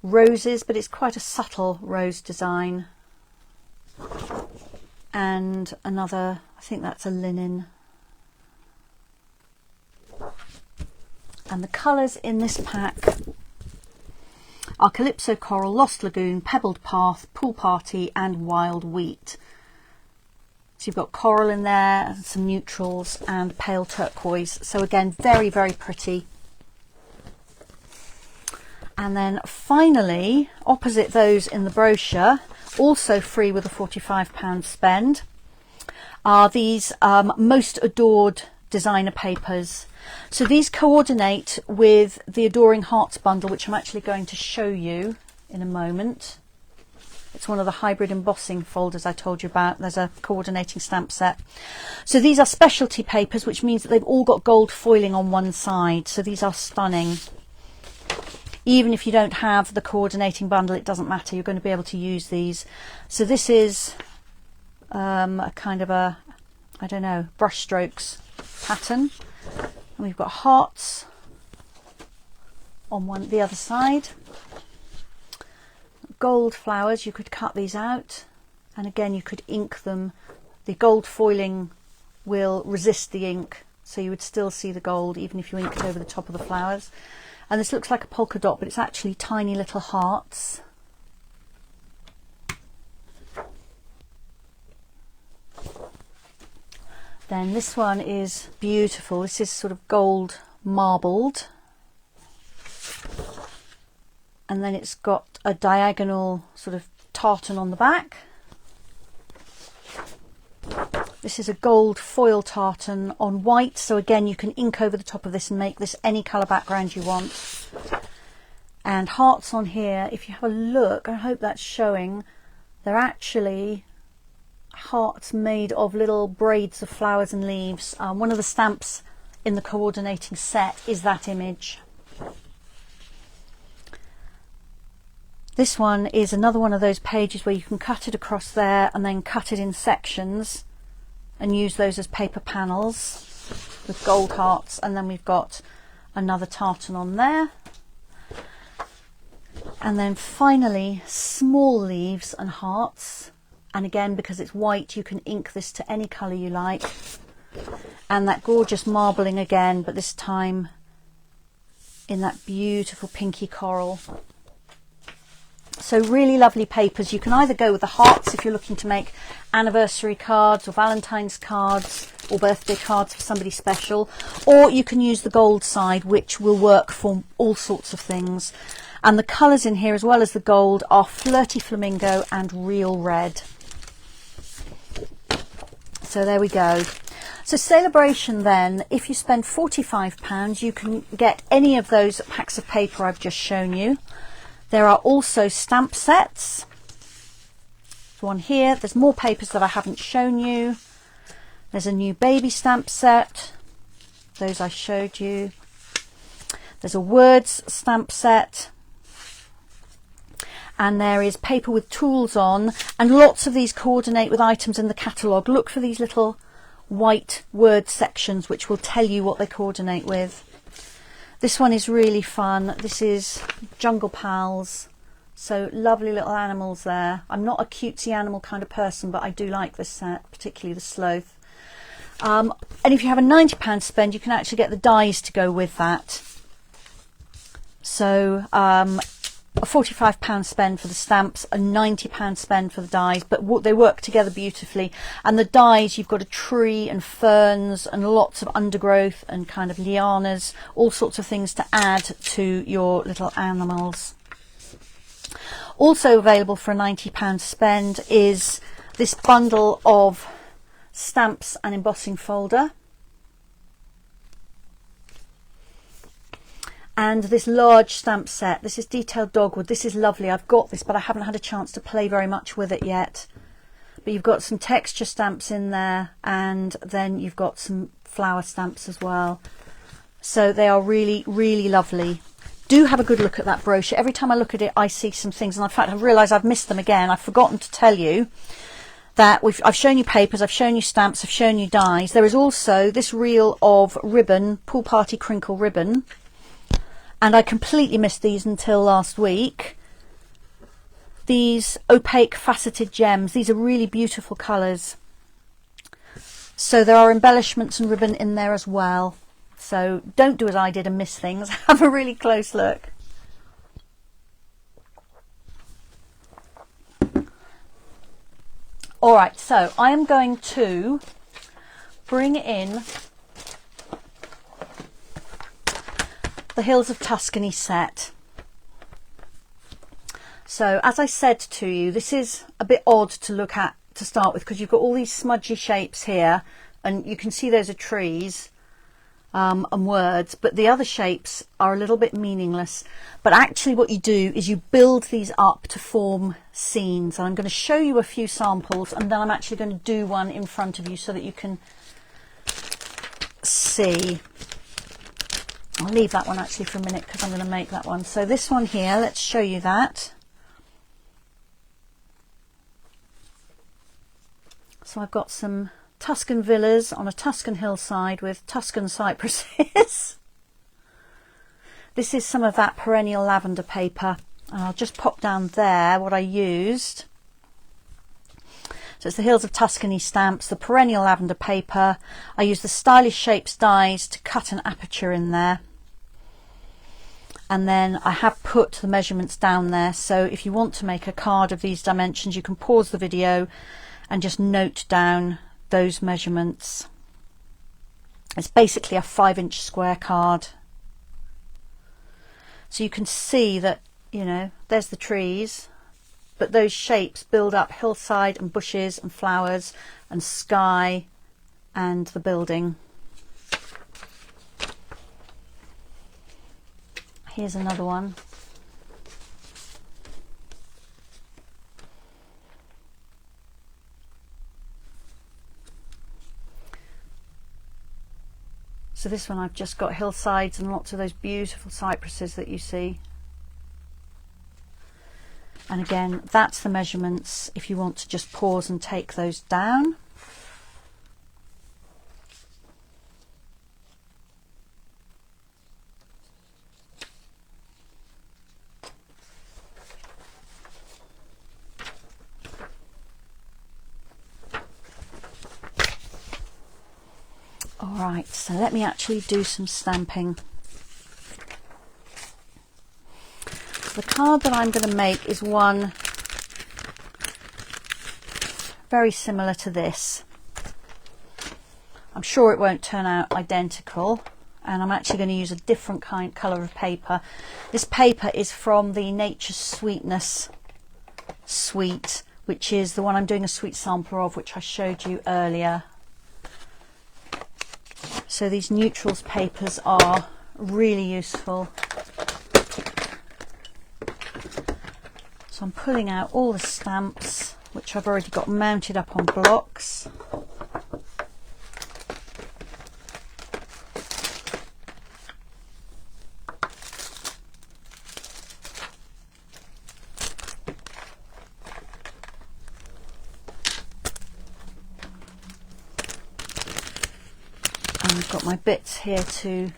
roses, but it's quite a subtle rose design. And another, I think that's a linen. And the colours in this pack are Calypso Coral, Lost Lagoon, Pebbled Path, Pool Party and Wild Wheat. So you've got coral in there, some neutrals and pale turquoise. So again, very, very pretty. And then finally, opposite those in the brochure, also free with a £45 spend, are these Most Adored Designer Papers. So these coordinate with the Adoring Hearts bundle, which I'm actually going to show you in a moment. It's one of the hybrid embossing folders I told you about. There's a coordinating stamp set. So these are specialty papers, which means that they've all got gold foiling on one side. So these are stunning. Even if you don't have the coordinating bundle, it doesn't matter. You're going to be able to use these. So this is a kind of a, I don't know, brush strokes pattern. And we've got hearts on the other side. Gold flowers, you could cut these out, and again you could ink them. The gold foiling will resist the ink, so you would still see the gold even if you inked over the top of the flowers. And this looks like a polka dot, but it's actually tiny little hearts. Then this one is beautiful. This is sort of gold marbled. And then it's got a diagonal sort of tartan on the back. This is a gold foil tartan on white. So again, you can ink over the top of this and make this any colour background you want. And hearts on here, if you have a look, I hope that's showing, they're actually hearts made of little braids of flowers and leaves. One of the stamps in the coordinating set is that image. This one is another one of those pages where you can cut it across there and then cut it in sections and use those as paper panels with gold hearts. And then we've got another tartan on there. And then finally, small leaves and hearts. And again, because it's white, you can ink this to any colour you like. And that gorgeous marbling again, but this time in that beautiful pinky coral. So really lovely papers. You can either go with the hearts if you're looking to make anniversary cards or Valentine's cards or birthday cards for somebody special, or you can use the gold side, which will work for all sorts of things. And the colours in here, as well as the gold, are Flirty Flamingo and Real Red. So there we go. So Sale-a-Bration then, if you spend £45, you can get any of those packs of paper I've just shown you. There are also stamp sets. There's one here. There's more papers that I haven't shown you. There's a new baby stamp set. Those I showed you. There's a words stamp set. And there is paper with tools on, and lots of these coordinate with items in the catalogue. Look for these little white word sections which will tell you what they coordinate with. This one is really fun. This is Jungle Pals. So lovely little animals there. I'm not a cutesy animal kind of person, but I do like this set, particularly the sloth. And if you have a £90 spend, you can actually get the dies to go with that. So a £45 spend for the stamps, a £90 spend for the dies, but they work together beautifully. And the dies, you've got a tree and ferns and lots of undergrowth and kind of lianas, all sorts of things to add to your little animals. Also available for a £90 spend is this bundle of stamps and embossing folder. And this large stamp set. This is detailed dogwood. This is lovely. I've got this, but I haven't had a chance to play very much with it yet. But you've got some texture stamps in there, and then you've got some flower stamps as well. So they are really, really lovely. Do have a good look at that brochure. Every time I look at it, I see some things. And in fact, I've realised I've missed them again. I've forgotten to tell you that I've shown you papers, I've shown you stamps, I've shown you dies. There is also this reel of ribbon, Pool Party Crinkle ribbon. And I completely missed these until last week. These opaque faceted gems. These are really beautiful colours. So there are embellishments and ribbon in there as well. So don't do as I did and miss things. Have a really close look. Alright, so I am going to bring in the Hills of Tuscany set. So as I said to you, this is a bit odd to look at to start with, because you've got all these smudgy shapes here, and you can see those are trees and words, but the other shapes are a little bit meaningless. But actually what you do is you build these up to form scenes, and I'm going to show you a few samples, and then I'm actually going to do one in front of you so that you can see. I'll leave that one actually for a minute because I'm going to make that one. So this one here, let's show you that. So I've got some Tuscan villas on a Tuscan hillside with Tuscan cypresses. This is some of that Perennial Lavender paper. And I'll just pop down there what I used. So it's the Hills of Tuscany stamps, the Perennial Lavender paper. I use the Stylish Shapes dies to cut an aperture in there. And then I have put the measurements down there. So if you want to make a card of these dimensions, you can pause the video and just note down those measurements. It's basically a 5-inch square card. So you can see that, you know, there's the trees, but those shapes build up hillside and bushes and flowers and sky and the building. Here's another one. So this one I've just got hillsides and lots of those beautiful cypresses that you see. And again, that's the measurements if you want to just pause and take those down. Alright, so let me actually do some stamping. The card that I'm going to make is one very similar to this. I'm sure it won't turn out identical, and I'm actually going to use a different colour of paper. This paper is from the Nature's Sweetness suite, which is the one I'm doing a sweet sampler of, which I showed you earlier. So these neutrals papers are really useful. So I'm pulling out all the stamps, which I've already got mounted up on blocks. And I've got my bits here to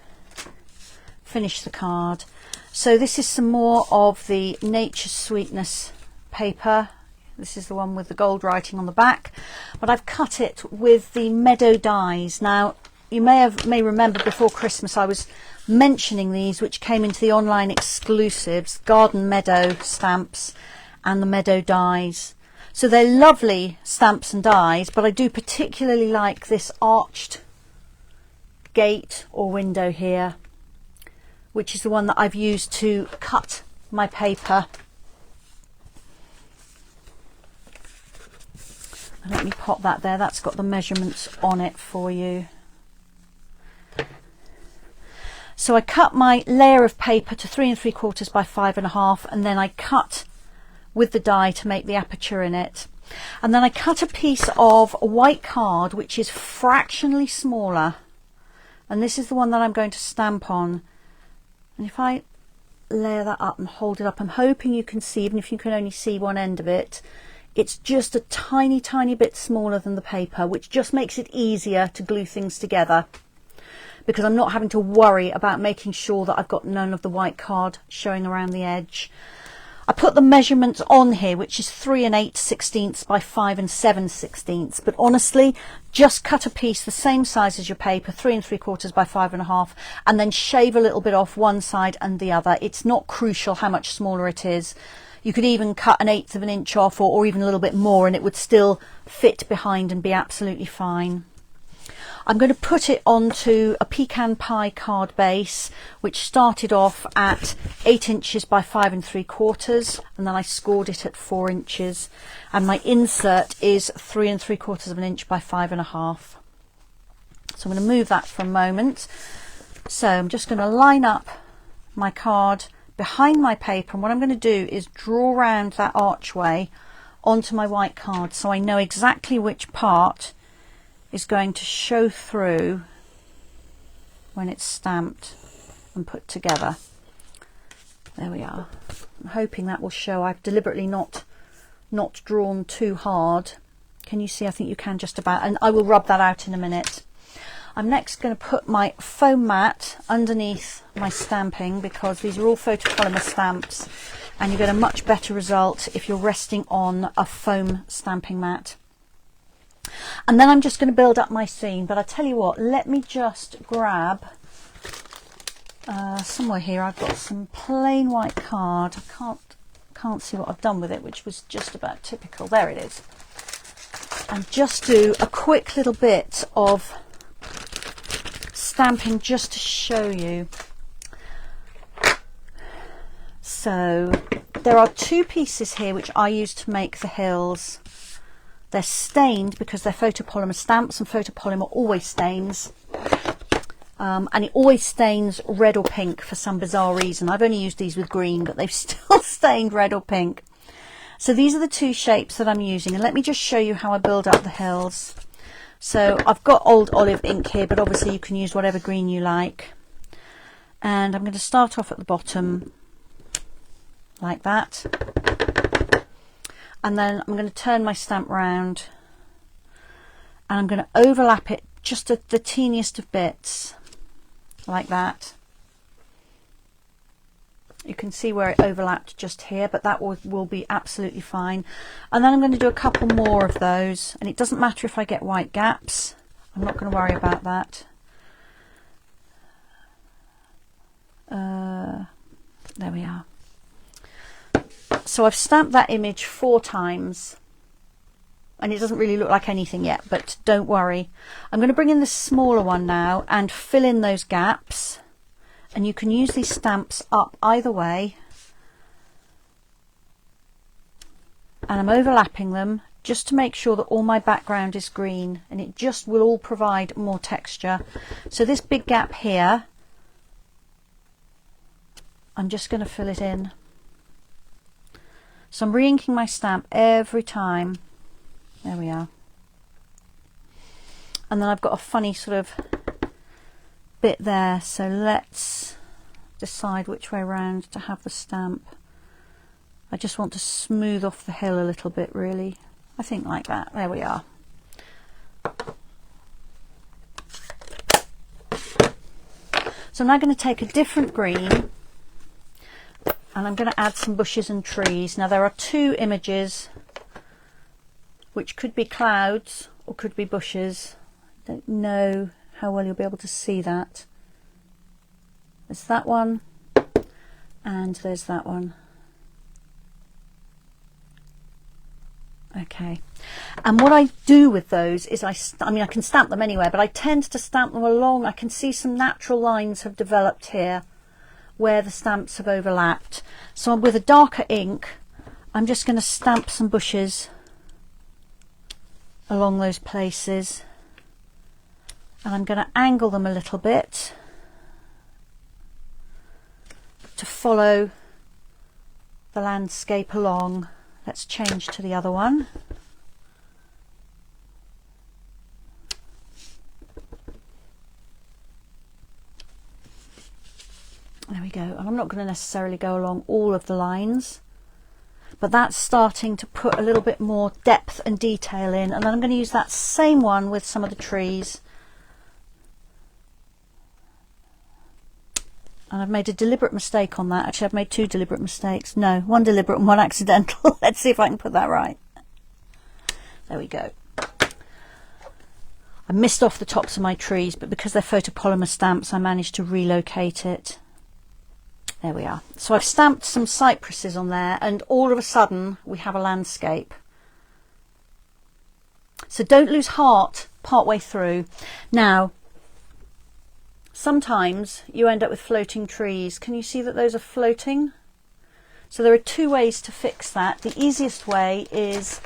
finish the card. So this is some more of the Nature's Sweetness paper. This is the one with the gold writing on the back, but I've cut it with the Meadow dies. Now you may remember before Christmas I was mentioning these, which came into the online exclusives, Garden Meadow stamps and the Meadow dies. So they're lovely stamps and dies, but I do particularly like this arched gate or window here, which is the one that I've used to cut my paper. And let me pop that there, that's got the measurements on it for you. So I cut my layer of paper to 3 3/4 by 5.5, and then I cut with the die to make the aperture in it. And then I cut a piece of white card which is fractionally smaller, and this is the one that I'm going to stamp on. And if I layer that up and hold it up, I'm hoping you can see, even if you can only see one end of it, it's just a tiny bit smaller than the paper, which just makes it easier to glue things together, because I'm not having to worry about making sure that I've got none of the white card showing around the edge. I put the measurements on here, which is 3 8/16 by 5 7/16, but honestly, just cut a piece the same size as your paper, 3 3/4 by 5.5, and then shave a little bit off one side and the other. It's not crucial how much smaller it is. You could even cut 1/8 of an inch off, or even a little bit more, and it would still fit behind and be absolutely fine. I'm going to put it onto a pecan pie card base, which started off at 8 inches by 5 3/4, and then I scored it at 4 inches. And my insert is 3 3/4 of an inch by 5.5. So I'm going to move that for a moment. So I'm just going to line up my card behind my paper, and what I'm going to do is draw around that archway onto my white card, so I know exactly which part is going to show through when it's stamped and put together. There we are. I'm hoping that will show. I've deliberately not drawn too hard. Can you see? I think you can just about, and I will rub that out in a minute. I'm next going to put my foam mat underneath my stamping, because these are all photopolymer stamps, and you get a much better result if you're resting on a foam stamping mat. And then I'm just going to build up my scene, but I tell you what, let me just grab somewhere here. I've got some plain white card. I can't see what I've done with it, which was just about typical. There it is. And just do a quick little bit of stamping just to show you. So there are 2 pieces here which I use to make the hills. They're stained because they're photopolymer stamps, and photopolymer always stains. And it always stains red or pink for some bizarre reason. I've only used these with green, but they've still stained red or pink. So these are the 2 shapes that I'm using, and let me just show you how I build up the hills. So I've got old olive ink here, but obviously you can use whatever green you like. And I'm going to start off at the bottom like that. And then I'm going to turn my stamp round, and I'm going to overlap it just at the teeniest of bits, like that. You can see where it overlapped just here, but that will be absolutely fine. And then I'm going to do a couple more of those, and it doesn't matter if I get white gaps. I'm not going to worry about that. There we are. So I've stamped that image 4 times, and it doesn't really look like anything yet, but don't worry. I'm going to bring in this smaller one now and fill in those gaps, and you can use these stamps up either way. And I'm overlapping them just to make sure that all my background is green, and it just will all provide more texture. So this big gap here, I'm just going to fill it in. So I'm re-inking my stamp every time. There we are. And then I've got a funny sort of bit there, so let's decide which way around to have the stamp. I just want to smooth off the hill a little bit, really. I think like that. There we are. So I'm now going to take a different green, and I'm going to add some bushes and trees. Now there are 2 images, which could be clouds or could be bushes. I don't know how well you'll be able to see that. There's that one, and there's that one. Okay, and what I do with those is I mean, I can stamp them anywhere, but I tend to stamp them along. I can see some natural lines have developed here where the stamps have overlapped. So with a darker ink, I'm just going to stamp some bushes along those places, and I'm going to angle them a little bit to follow the landscape along. Let's change to the other one. There we go. And I'm not going to necessarily go along all of the lines, but that's starting to put a little bit more depth and detail in. And then I'm going to use that same one with some of the trees. And I've made a deliberate mistake on that. Actually, I've made two deliberate mistakes. No, one deliberate and one accidental. Let's see if I can put that right. There we go. I missed off the tops of my trees, but because they're photopolymer stamps, I managed to relocate it. There we are. So I've stamped some cypresses on there, and all of a sudden we have a landscape. So don't lose heart partway through. Now, sometimes you end up with floating trees. Can you see that those are floating? So there are two ways to fix that. The easiest way is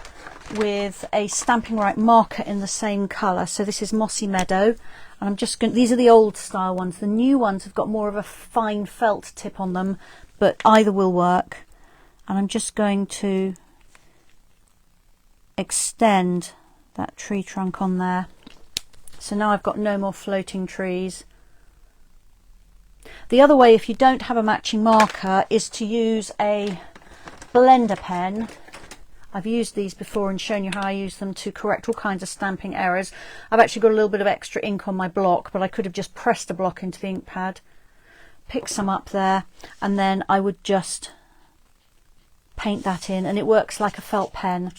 with a Stampin' Right marker in the same colour. So this is Mossy Meadow, and I'm just going, these are the old style ones. The new ones have got more of a fine felt tip on them, but either will work. And I'm just going to extend that tree trunk on there. So now I've got no more floating trees. The other way, if you don't have a matching marker, is to use a blender pen. I've used these before and shown you how I use them to correct all kinds of stamping errors. I've actually got a little bit of extra ink on my block, but I could have just pressed a block into the ink pad, pick some up there, and then I would just paint that in, and it works like a felt pen.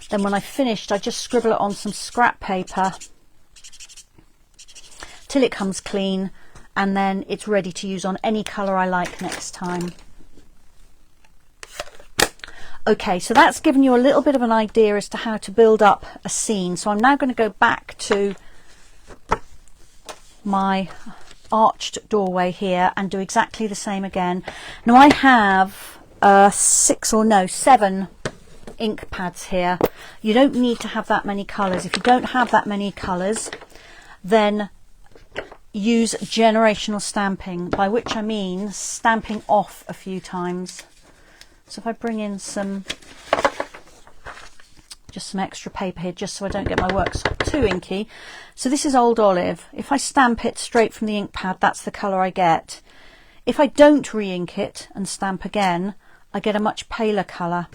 Then when I've finished, I just scribble it on some scrap paper till it comes clean, and then it's ready to use on any colour I like next time. Okay, so that's given you a little bit of an idea as to how to build up a scene. So I'm now going to go back to my arched doorway here and do exactly the same again. Now I have 7 ink pads here. You don't need to have that many colours. If you don't have that many colours, then use generational stamping, by which I mean stamping off a few times. So if I bring in just some extra paper here, just so I don't get my work too inky. So this is Old Olive. If I stamp it straight from the ink pad, that's the colour I get. If I don't re-ink it and stamp again, I get a much paler colour.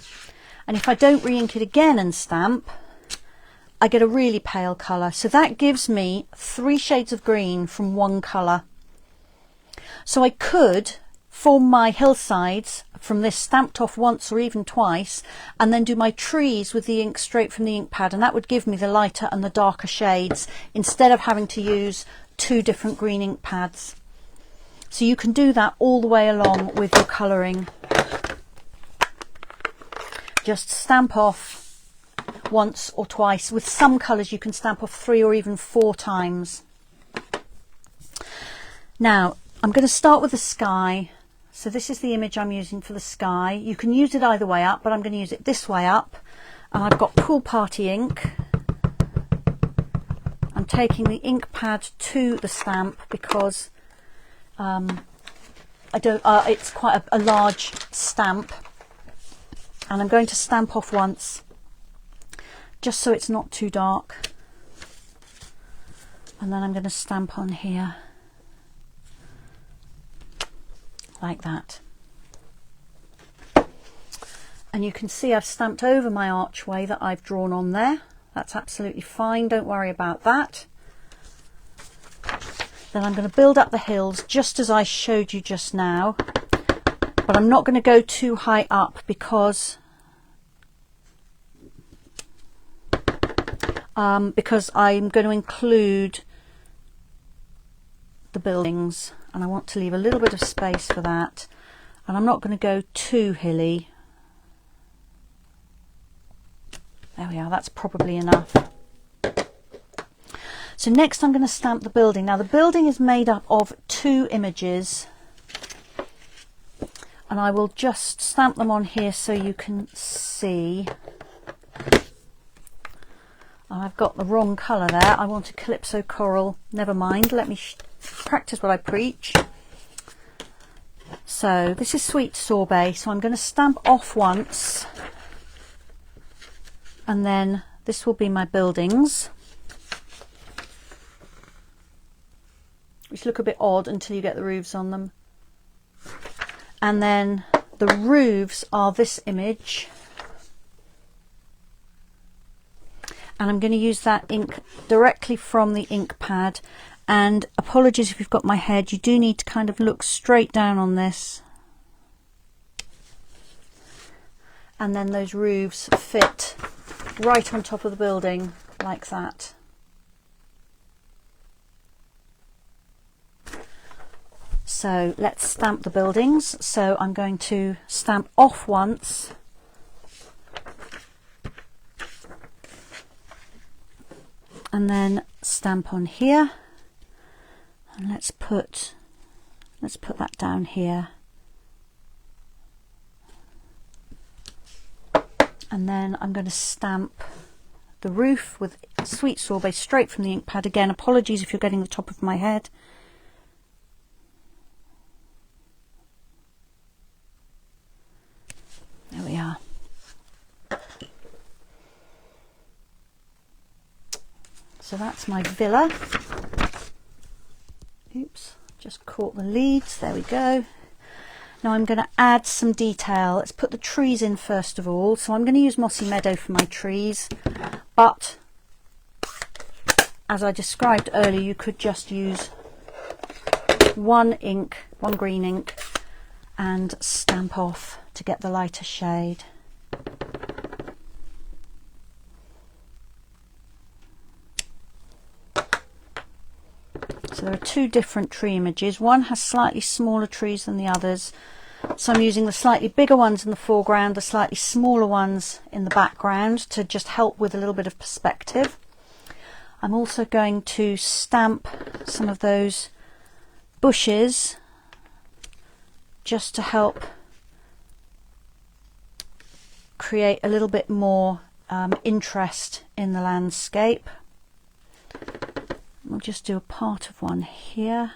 And if I don't re-ink it again and stamp, I get a really pale colour. So that gives me 3 shades of green from one colour. So I could form my hillsides from this stamped off once or even twice, and then do my trees with the ink straight from the ink pad, and that would give me the lighter and the darker shades instead of having to use 2 different green ink pads. So you can do that all the way along with your colouring. Just stamp off once or twice. With some colours you can stamp off 3 or even 4 times. Now I'm going to start with the sky. So this is the image I'm using for the sky. You can use it either way up, but I'm going to use it this way up. And I've got Pool Party ink. I'm taking the ink pad to the stamp because it's quite a large stamp, and I'm going to stamp off once just so it's not too dark, and then I'm going to stamp on here like that. And you can see I've stamped over my archway that I've drawn on there. That's absolutely fine, don't worry about that. Then I'm going to build up the hills just as I showed you just now, but I'm not going to go too high up because I'm going to include the buildings, and I want to leave a little bit of space for that, and I'm not going to go too hilly. There we are, that's probably enough. So next I'm going to stamp the building. Now the building is made up of 2 images, and I will just stamp them on here so you can see. I've got the wrong colour there. I want a Calypso Coral. Never mind, let me practice what I preach. So this is Sweet Sorbet, so I'm going to stamp off once, and then this will be my buildings, which look a bit odd until you get the roofs on them. And then the roofs are this image, and I'm going to use that ink directly from the ink pad. And apologies if you've got my head, you do need to kind of look straight down on this, and then those roofs fit right on top of the building like that. So let's stamp the buildings. So I'm going to stamp off once, and then stamp on here, and let's put that down here, and then I'm going to stamp the roof with Sweet Sorbet straight from the ink pad. Again, apologies if you're getting the top of my head. There we are. So that's my villa. Oops, just caught the leads. There we go. Now I'm going to add some detail. Let's put the trees in first of all. So I'm going to use Mossy Meadow for my trees, but as I described earlier, you could just use one green ink, and stamp off to get the lighter shade. So there are 2 different tree images. One has slightly smaller trees than the others, so I'm using the slightly bigger ones in the foreground, the slightly smaller ones in the background to just help with a little bit of perspective. I'm also going to stamp some of those bushes just to help create a little bit more interest in the landscape. We'll just do a part of one here.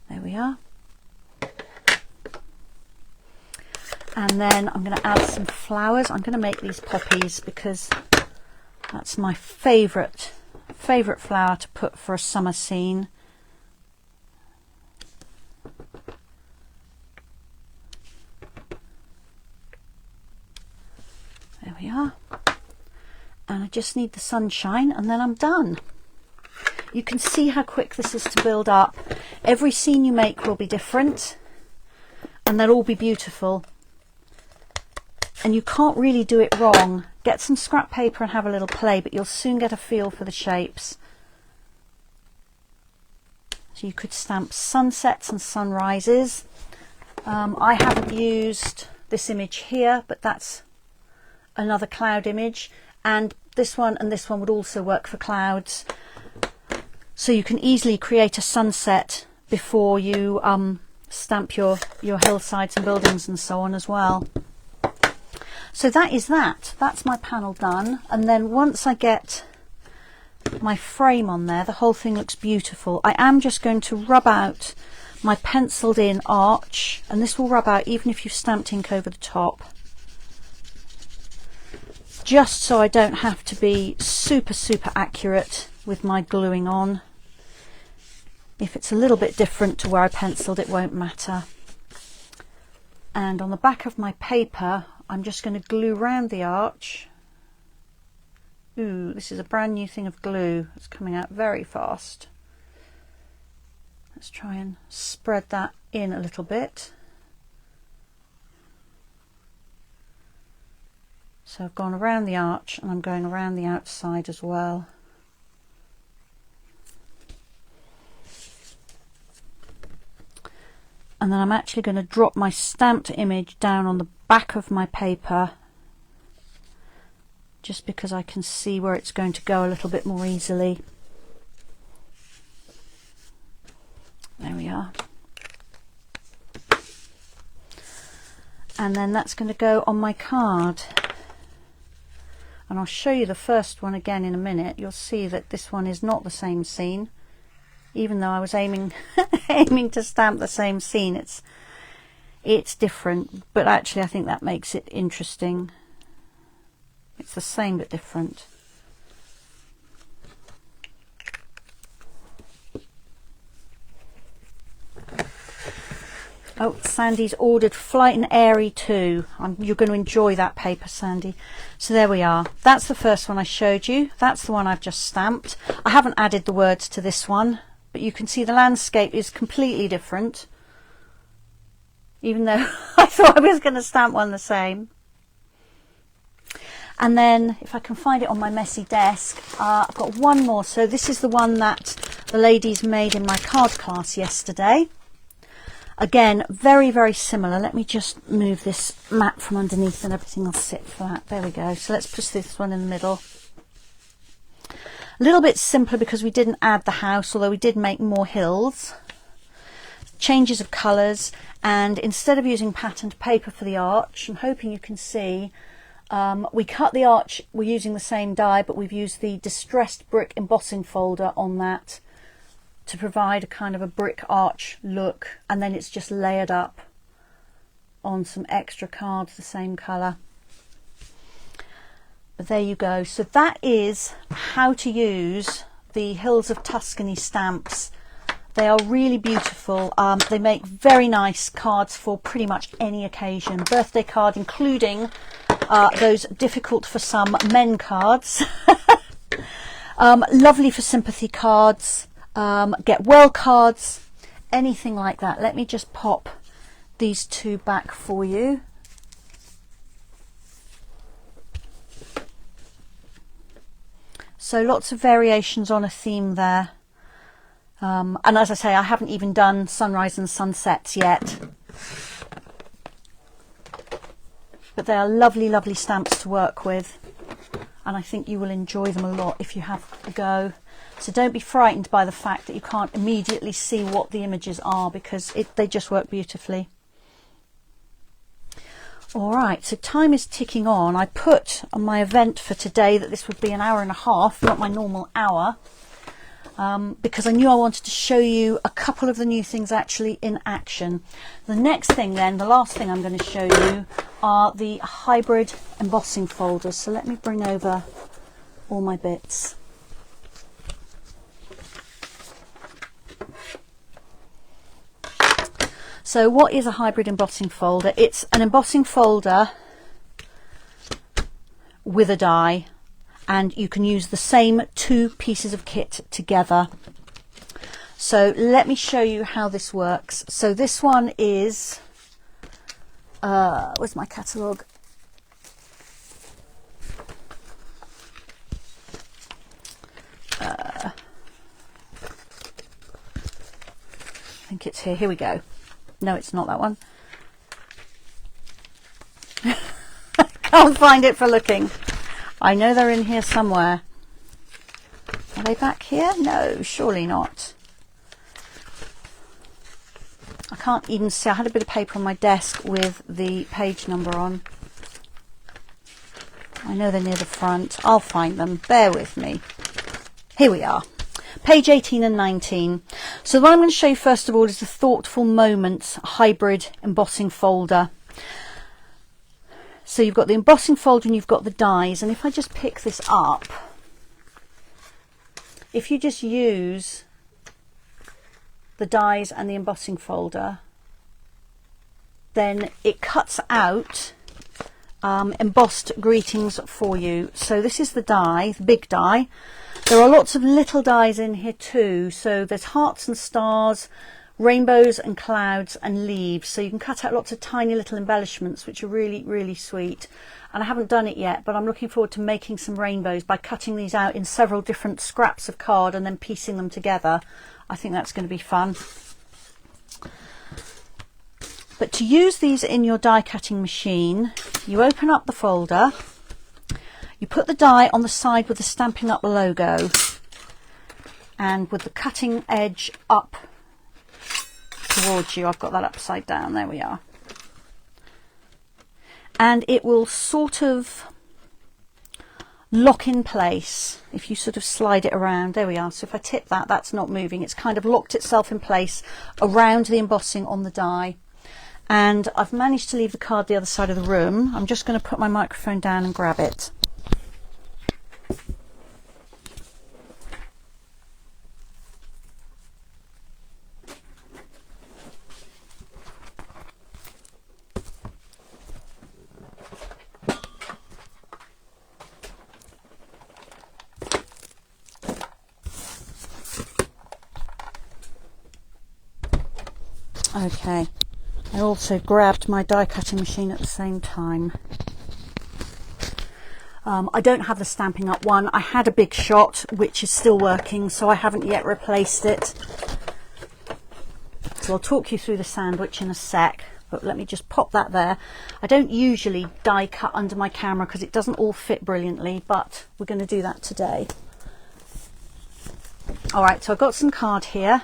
There we are. And then I'm going to add some flowers. I'm going to make these poppies because that's my favourite flower to put for a summer scene. There we are. And I just need the sunshine, and then I'm done. You can see how quick this is to build up. Every scene you make will be different, and they'll all be beautiful. And you can't really do it wrong. Get some scrap paper and have a little play, but you'll soon get a feel for the shapes. So you could stamp sunsets and sunrises. I haven't used this image here, but that's another cloud image, and this one would also work for clouds. So you can easily create a sunset before you stamp your hillsides and buildings and so on as well. So that's my panel done, and then once I get my frame on there, the whole thing looks beautiful. I am just going to rub out my penciled in arch, and this will rub out even if you've stamped ink over the top, just so I don't have to be super accurate with my gluing on. If it's a little bit different to where I penciled, it won't matter. And on the back of my paper, I'm just going to glue round the arch. Ooh, this is a brand new thing of glue. It's coming out very fast. Let's try and spread that in a little bit. So I've gone around the arch, and I'm going around the outside as well. And then I'm actually going to drop my stamped image down on the back of my paper, just because I can see where it's going to go a little bit more easily. There we are. And then that's going to go on my card. And I'll show you the first one again in a minute. You'll see that this one is not the same scene. Even though I was aiming to stamp the same scene, it's different. But actually I think that makes it interesting. It's the same but different. Oh, Sandy's ordered Flight and Airy too. You're going to enjoy that paper, Sandy. So there we are. That's the first one I showed you. That's the one I've just stamped. I haven't added the words to this one, but you can see the landscape is completely different. Even though I thought I was going to stamp one the same. And then, if I can find it on my messy desk, I've got one more. So this is the one that the ladies made in my card class yesterday. Again, very, very similar. Let me just move this mat from underneath and everything will sit flat. There we go. So let's put this one in the middle. A little bit simpler because we didn't add the house, although we did make more hills. Changes of colours, and instead of using patterned paper for the arch, I'm hoping you can see, we cut the arch, we're using the same die, but we've used the distressed brick embossing folder on that to provide a kind of a brick arch look, and then it's just layered up on some extra cards the same colour. But there you go. So that is how to use the Hills of Tuscany stamps. They are really beautiful. They make very nice cards for pretty much any occasion. Birthday card including those difficult for some men cards. Lovely for sympathy cards. Get well cards, anything like that. Let me just pop these two back for you. So lots of variations on a theme there. And as I say, I haven't even done sunrise and sunsets yet. But they are lovely, lovely stamps to work with. And I think you will enjoy them a lot if you have a go. So don't be frightened by the fact that you can't immediately see what the images are, because they just work beautifully. All right, so time is ticking on. I put on my event for today that this would be an hour and a half, not my normal hour, because I knew I wanted to show you a couple of the new things actually in action. The next thing then, the last thing I'm going to show you are the hybrid embossing folders. So let me bring over all my bits. So what is a hybrid embossing folder? It's an embossing folder with a die, and you can use the same two pieces of kit together. So let me show you how this works. So this one is, where's my catalogue? I think it's here. Here we go. No, it's not that one. Can't find it for looking. I know they're in here somewhere. Are they back here? No, surely not. I can't even see. I had a bit of paper on my desk with the page number on. I know they're near the front. I'll find them. Bear with me. Here we are. Page 18 and 19. So what I'm going to show you first of all is the Thoughtful Moments hybrid embossing folder. So you've got the embossing folder and you've got the dies, and if I just pick this up, if you just use the dies and the embossing folder, then it cuts out embossed greetings for you. So this is the die, the big die. There are lots of little dies in here too. So there's hearts and stars, rainbows and clouds and leaves. So you can cut out lots of tiny little embellishments, which are really, really sweet. And I haven't done it yet, but I'm looking forward to making some rainbows by cutting these out in several different scraps of card and then piecing them together. I think that's going to be fun. But to use these in your die cutting machine, you open up the folder, you put the die on the side with the Stampin' Up logo and with the cutting edge up towards you. I've got that upside down, there we are. And it will sort of lock in place if you sort of slide it around. There we are. So if I tip that, that's not moving. It's kind of locked itself in place around the embossing on the die. And I've managed to leave the card the other side of the room. I'm just going to put my microphone down and grab it. Okay, I also grabbed my die cutting machine at the same time. I don't have the Stampin' Up one. I had a Big Shot which is still working, so I haven't yet replaced it. So I'll talk you through the sandwich in a sec, but let me just pop that there. I don't usually die cut under my camera because it doesn't all fit brilliantly, but we're going to do that today. Alright, so I've got some card here.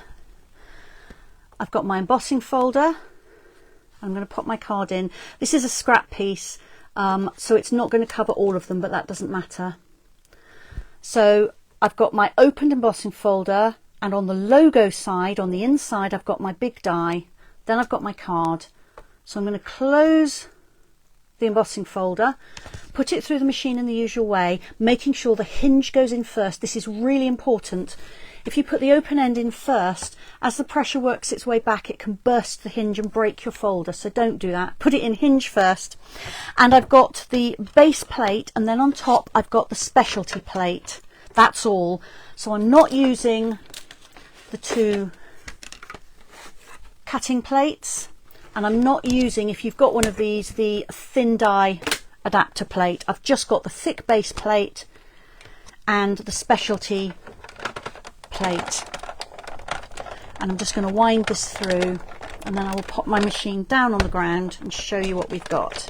I've got my embossing folder. I'm going to pop my card in. This is a scrap piece, so it's not going to cover all of them, but that doesn't matter. So I've got my opened embossing folder, and on the logo side, on the inside, I've got my big die. Then I've got my card. So I'm going to close the embossing folder, put it through the machine in the usual way, making sure the hinge goes in first. This is really important. If you put the open end in first, as the pressure works its way back, it can burst the hinge and break your folder, so don't do that. Put it in hinge first. And I've got the base plate, and then on top I've got the specialty plate. That's all. So I'm not using the two cutting plates, and I'm not using, if you've got one of these, the thin die adapter plate. I've just got the thick base plate and the specialty plate, and I'm just going to wind this through, and then I will pop my machine down on the ground and show you what we've got.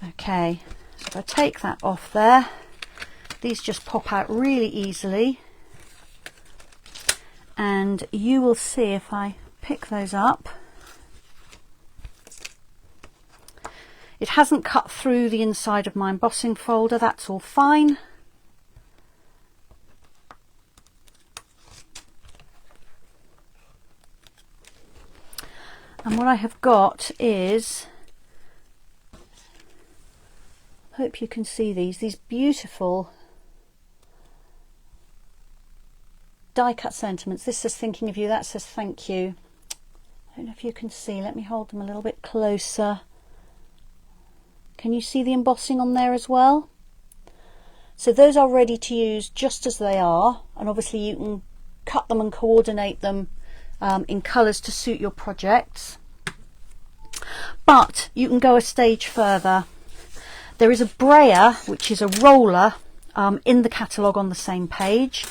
Okay, so if I take that off there, these just pop out really easily. And you will see if I pick those up, it hasn't cut through the inside of my embossing folder, that's all fine. And what I have got is, I hope you can see these beautiful die cut sentiments. This says thinking of you, that says thank you. I don't know if you can see, let me hold them a little bit closer. Can you see the embossing on there as well? So those are ready to use just as they are, and obviously you can cut them and coordinate them in colours to suit your projects. But you can go a stage further. There is a brayer, which is a roller, in the catalogue on the same page.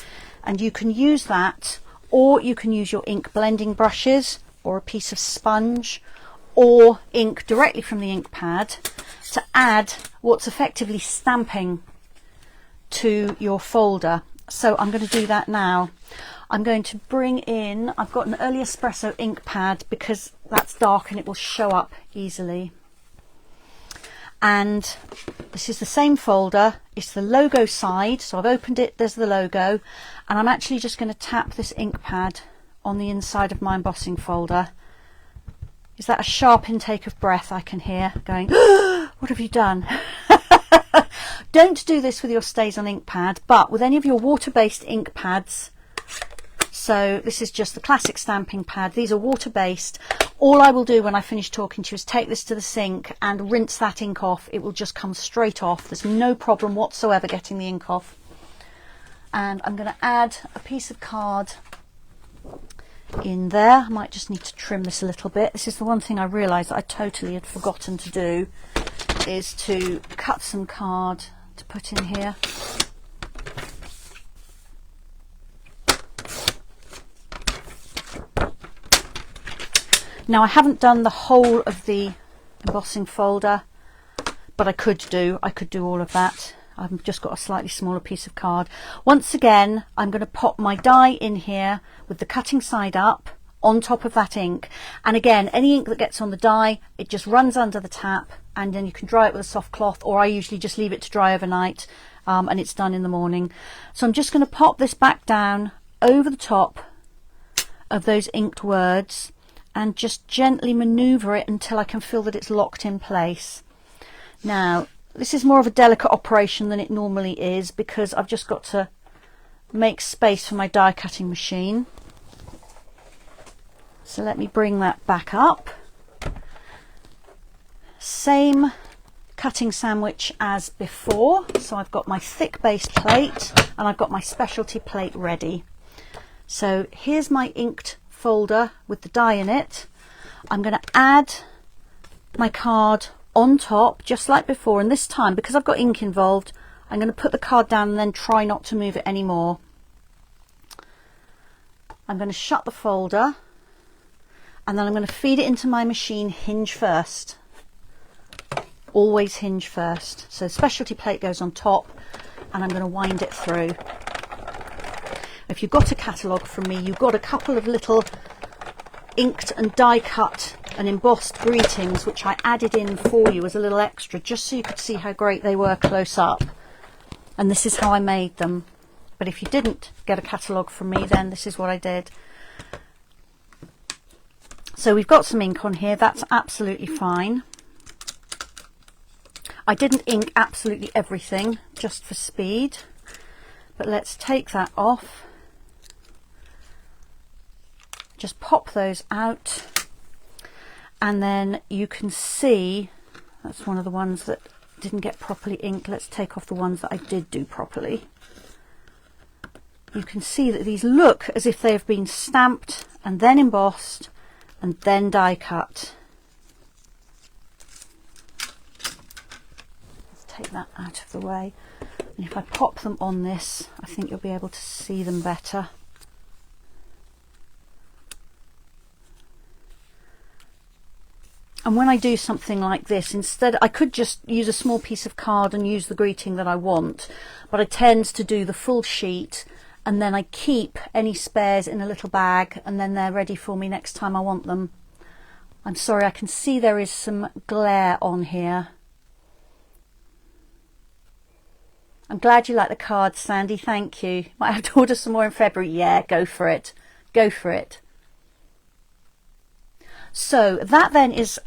And you can use that, or you can use your ink blending brushes or a piece of sponge or ink directly from the ink pad to add what's effectively stamping to your folder. So I'm going to do that now. I'm going to bring in, I've got an early espresso ink pad because that's dark and it will show up easily. And this is the same folder, it's the logo side, so I've opened it, there's the logo, and I'm actually just going to tap this ink pad on the inside of my embossing folder. Is that a sharp intake of breath I can hear going, what have you done? Don't do this with your Stays on ink pad, but with any of your water-based ink pads. So this is just the classic stamping pad. These are water-based. All I will do when I finish talking to you is take this to the sink and rinse that ink off. It will just come straight off. There's no problem whatsoever getting the ink off. And I'm going to add a piece of card in there. I might just need to trim this a little bit. This is the one thing I realised that I totally had forgotten to do. is to cut some card to put in here. Now I haven't done the whole of the embossing folder, but I could do all of that. I've just got a slightly smaller piece of card. Once again, I'm going to pop my die in here with the cutting side up on top of that ink. And again, any ink that gets on the die, it just runs under the tap, and then you can dry it with a soft cloth, or I usually just leave it to dry overnight, and it's done in the morning. So I'm just going to pop this back down over the top of those inked words and just gently maneuver it until I can feel that it's locked in place. Now, this is more of a delicate operation than it normally is, because I've just got to make space for my die cutting machine. So let me bring that back up. Same cutting sandwich as before. So I've got my thick base plate and I've got my specialty plate ready. So here's my inked folder with the die in it. I'm going to add my card on top just like before, and this time, because I've got ink involved, I'm going to put the card down and then try not to move it anymore. I'm going to shut the folder and then I'm going to feed it into my machine hinge first. Always hinge first. So specialty plate goes on top and I'm going to wind it through. If you've got a catalogue from me, you've got a couple of little inked and die cut and embossed greetings which I added in for you as a little extra, just so you could see how great they were close up. And this is how I made them. But if you didn't get a catalogue from me, then this is what I did. So we've got some ink on here, that's absolutely fine. I didn't ink absolutely everything just for speed, but let's take that off. Just pop those out, and then you can see that's one of the ones that didn't get properly inked. Let's take off the ones that I did do properly. You can see that these look as if they have been stamped and then embossed and then die cut. Let's take that out of the way, and if I pop them on this, I think you'll be able to see them better. And when I do something like this, instead I could just use a small piece of card and use the greeting that I want, but I tend to do the full sheet, and then I keep any spares in a little bag, and then they're ready for me next time I want them. I'm sorry, I can see there is some glare on here. I'm glad you like the cards, Sandy, thank you. Might have to order some more in February. Yeah, go for it. Go for it. So that then is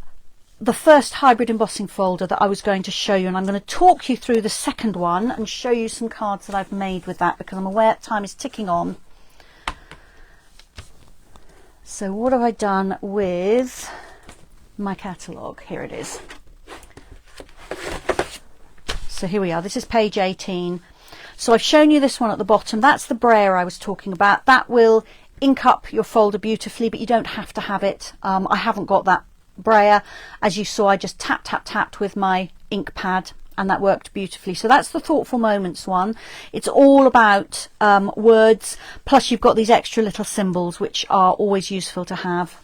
the first hybrid embossing folder that I was going to show you, and I'm going to talk you through the second one and show you some cards that I've made with that, because I'm aware time is ticking on. So what have I done with my catalogue? Here it is. So here we are, this is page 18. So I've shown you this one at the bottom, that's the brayer I was talking about. That will ink up your folder beautifully, but you don't have to have it. I haven't got that brayer. As you saw, I just tapped with my ink pad, and that worked beautifully. So that's the Thoughtful Moments one. It's all about words, plus you've got these extra little symbols which are always useful to have.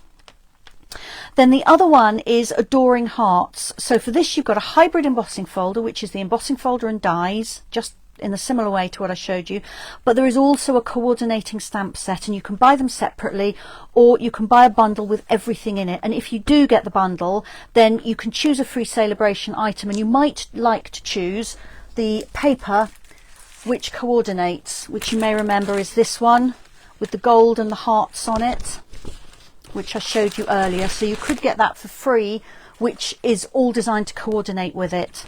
Then the other one is Adoring Hearts. So for this you've got a hybrid embossing folder, which is the embossing folder and dies, just in a similar way to what I showed you, but there is also a coordinating stamp set, and you can buy them separately, or you can buy a bundle with everything in it. And if you do get the bundle, then you can choose a free Sale-a-Bration item, and you might like to choose the paper which coordinates, which you may remember is this one with the gold and the hearts on it, which I showed you earlier. So you could get that for free, which is all designed to coordinate with it.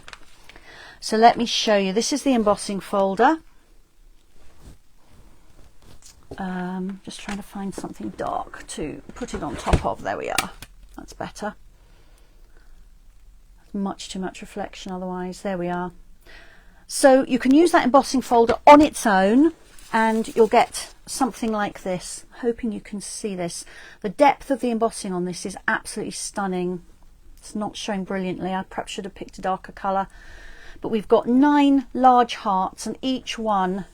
So let me show you. This is the embossing folder. Just trying to find something dark to put it on top of. There we are. That's better. Much too much reflection otherwise. There we are. So you can use that embossing folder on its own, and you'll get something like this. I'm hoping you can see this. The depth of the embossing on this is absolutely stunning. It's not showing brilliantly. I perhaps should have picked a darker colour. But we've got 9 large hearts, and each one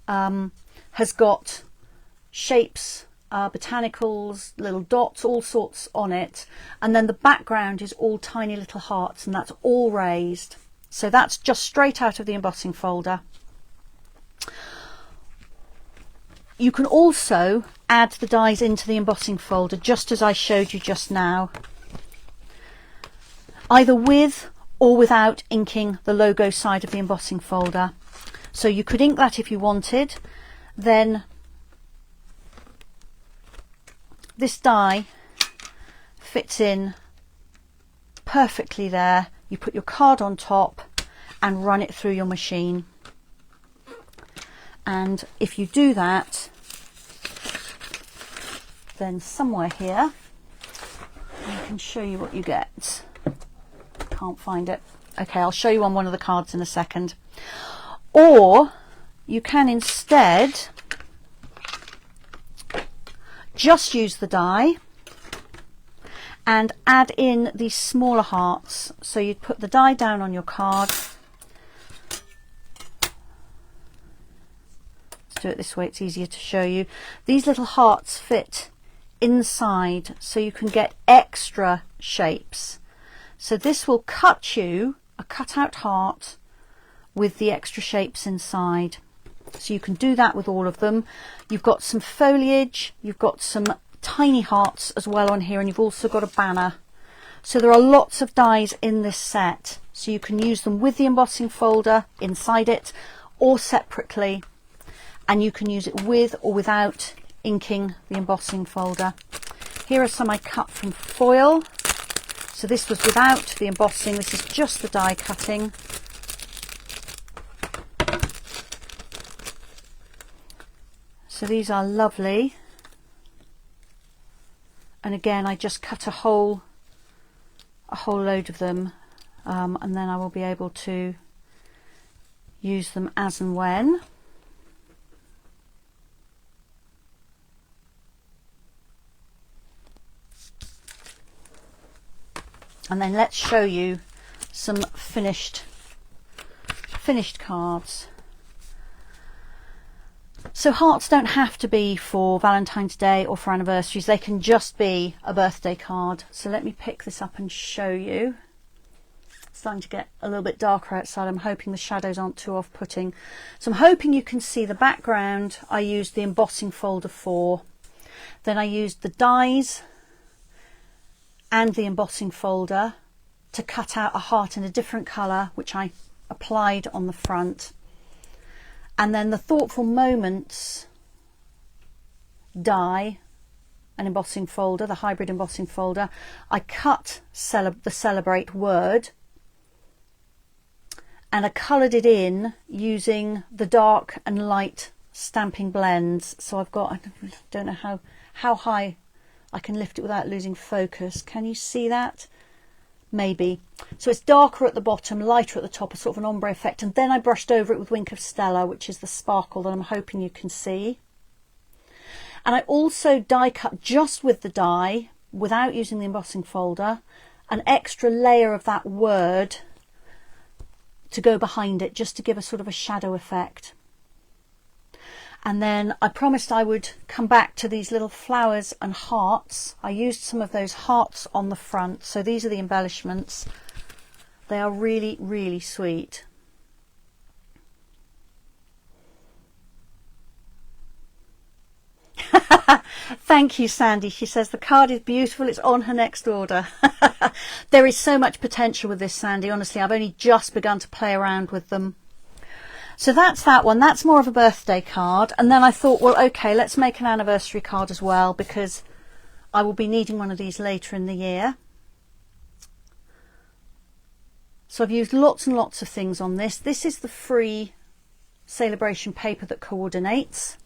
has got shapes, botanicals, little dots, all sorts on it. And then the background is all tiny little hearts, and that's all raised. So that's just straight out of the embossing folder. You can also add the dies into the embossing folder, just as I showed you just now, either with or without inking the logo side of the embossing folder. So you could ink that if you wanted. Then this die fits in perfectly there. You put your card on top and run it through your machine. And if you do that, then somewhere here I can show you what you get. Can't find it. Okay, I'll show you on one of the cards in a second. Or you can instead just use the die and add in these smaller hearts. So you'd put the die down on your card. Let's do it this way, it's easier to show you. These little hearts fit inside, so you can get extra shapes. So this will cut you a cut-out heart with the extra shapes inside. So you can do that with all of them. You've got some foliage, you've got some tiny hearts as well on here, and you've also got a banner. So there are lots of dies in this set. So you can use them with the embossing folder inside it, or separately, and you can use it with or without inking the embossing folder. Here are some I cut from foil. So this was without the embossing, this is just the die cutting. So these are lovely. And again, I just cut a whole load of them, and then I will be able to use them as and when. And then let's show you some finished cards. So hearts don't have to be for Valentine's Day or for anniversaries, they can just be a birthday card. So let me pick this up and show you. It's starting to get a little bit darker outside. I'm hoping the shadows aren't too off-putting. So I'm hoping you can see the background I used the embossing folder for. Then I used the dies and the embossing folder to cut out a heart in a different colour, which I applied on the front. And then the Thoughtful Moments die, an embossing folder, the hybrid embossing folder, I cut the Celebrate word, and I coloured it in using the dark and light stamping blends. So I've got, I don't know how high I can lift it without losing focus. Can you see that? Maybe. So it's darker at the bottom, lighter at the top, a sort of an ombre effect, and then I brushed over it with Wink of Stella, which is the sparkle that I'm hoping you can see. And I also die cut just with the die, without using the embossing folder, an extra layer of that word to go behind it, just to give a sort of a shadow effect. And then I promised I would come back to these little flowers and hearts. I used some of those hearts on the front. So these are the embellishments. They are really, really sweet. Thank you, Sandy. She says the card is beautiful. It's on her next order. There is so much potential with this, Sandy. Honestly, I've only just begun to play around with them. So that's that one. That's more of a birthday card. And then I thought, well, okay, let's make an anniversary card as well, because I will be needing one of these later in the year. So I've used lots and lots of things on this. This is the free Sale-a-Bration paper that coordinates.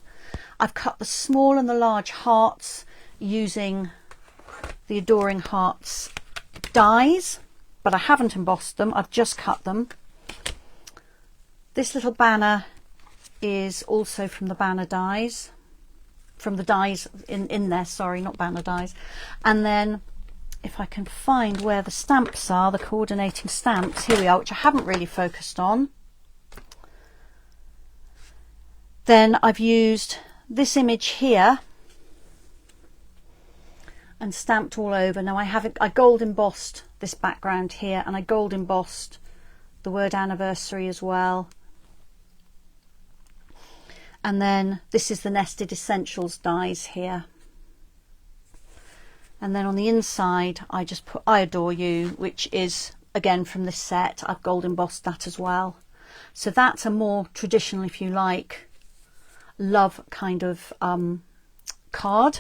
I've cut the small and the large hearts using the Adoring Hearts dies, but I haven't embossed them. I've just cut them. This little banner is also from the banner dies, from the dies in there, sorry, not banner dies. And then if I can find where the stamps are, the coordinating stamps, here we are, which I haven't really focused on. Then I've used this image here and stamped all over. Now I gold embossed this background here, and I gold embossed the word anniversary as well. And then this is the Nested Essentials dies here. And then on the inside I just put I Adore You, which is again from this set. I've gold embossed that as well. So that's a more traditional, if you like, love kind of card.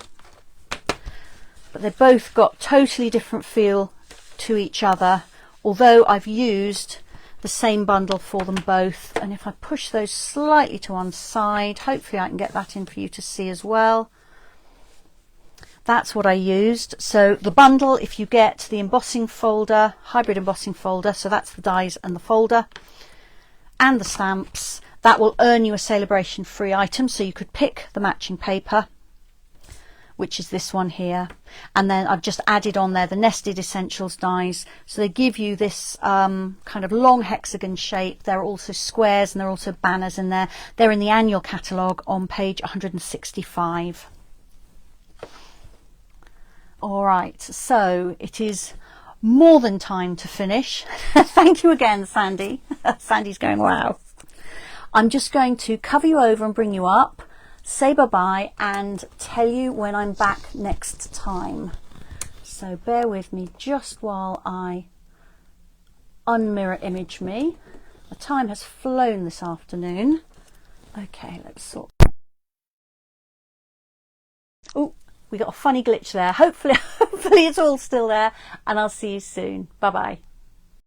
But they've both got totally different feel to each other, although I've used the same bundle for them both. And if I push those slightly to one side, hopefully I can get that in for you to see as well. That's what I used. So the bundle, if you get the embossing folder, hybrid embossing folder, so that's the dies and the folder, and the stamps, that will earn you a Sale-a-Bration free item. So you could pick the matching paper, which is this one here, and then I've just added on there the Nested Essentials dies. So they give you this kind of long hexagon shape. There are also squares and there are also banners in there. They're in the annual catalogue on page 165. All right, so it is more than time to finish. Thank you again, Sandy. Sandy's going, wow. I'm just going to cover you over and bring you up, say bye-bye, and tell you when I'm back next time. So bear with me just while I unmirror image me. The time has flown this afternoon. Okay, let's sort. Oh, we got a funny glitch there. Hopefully it's all still there, and I'll see you soon. Bye-bye.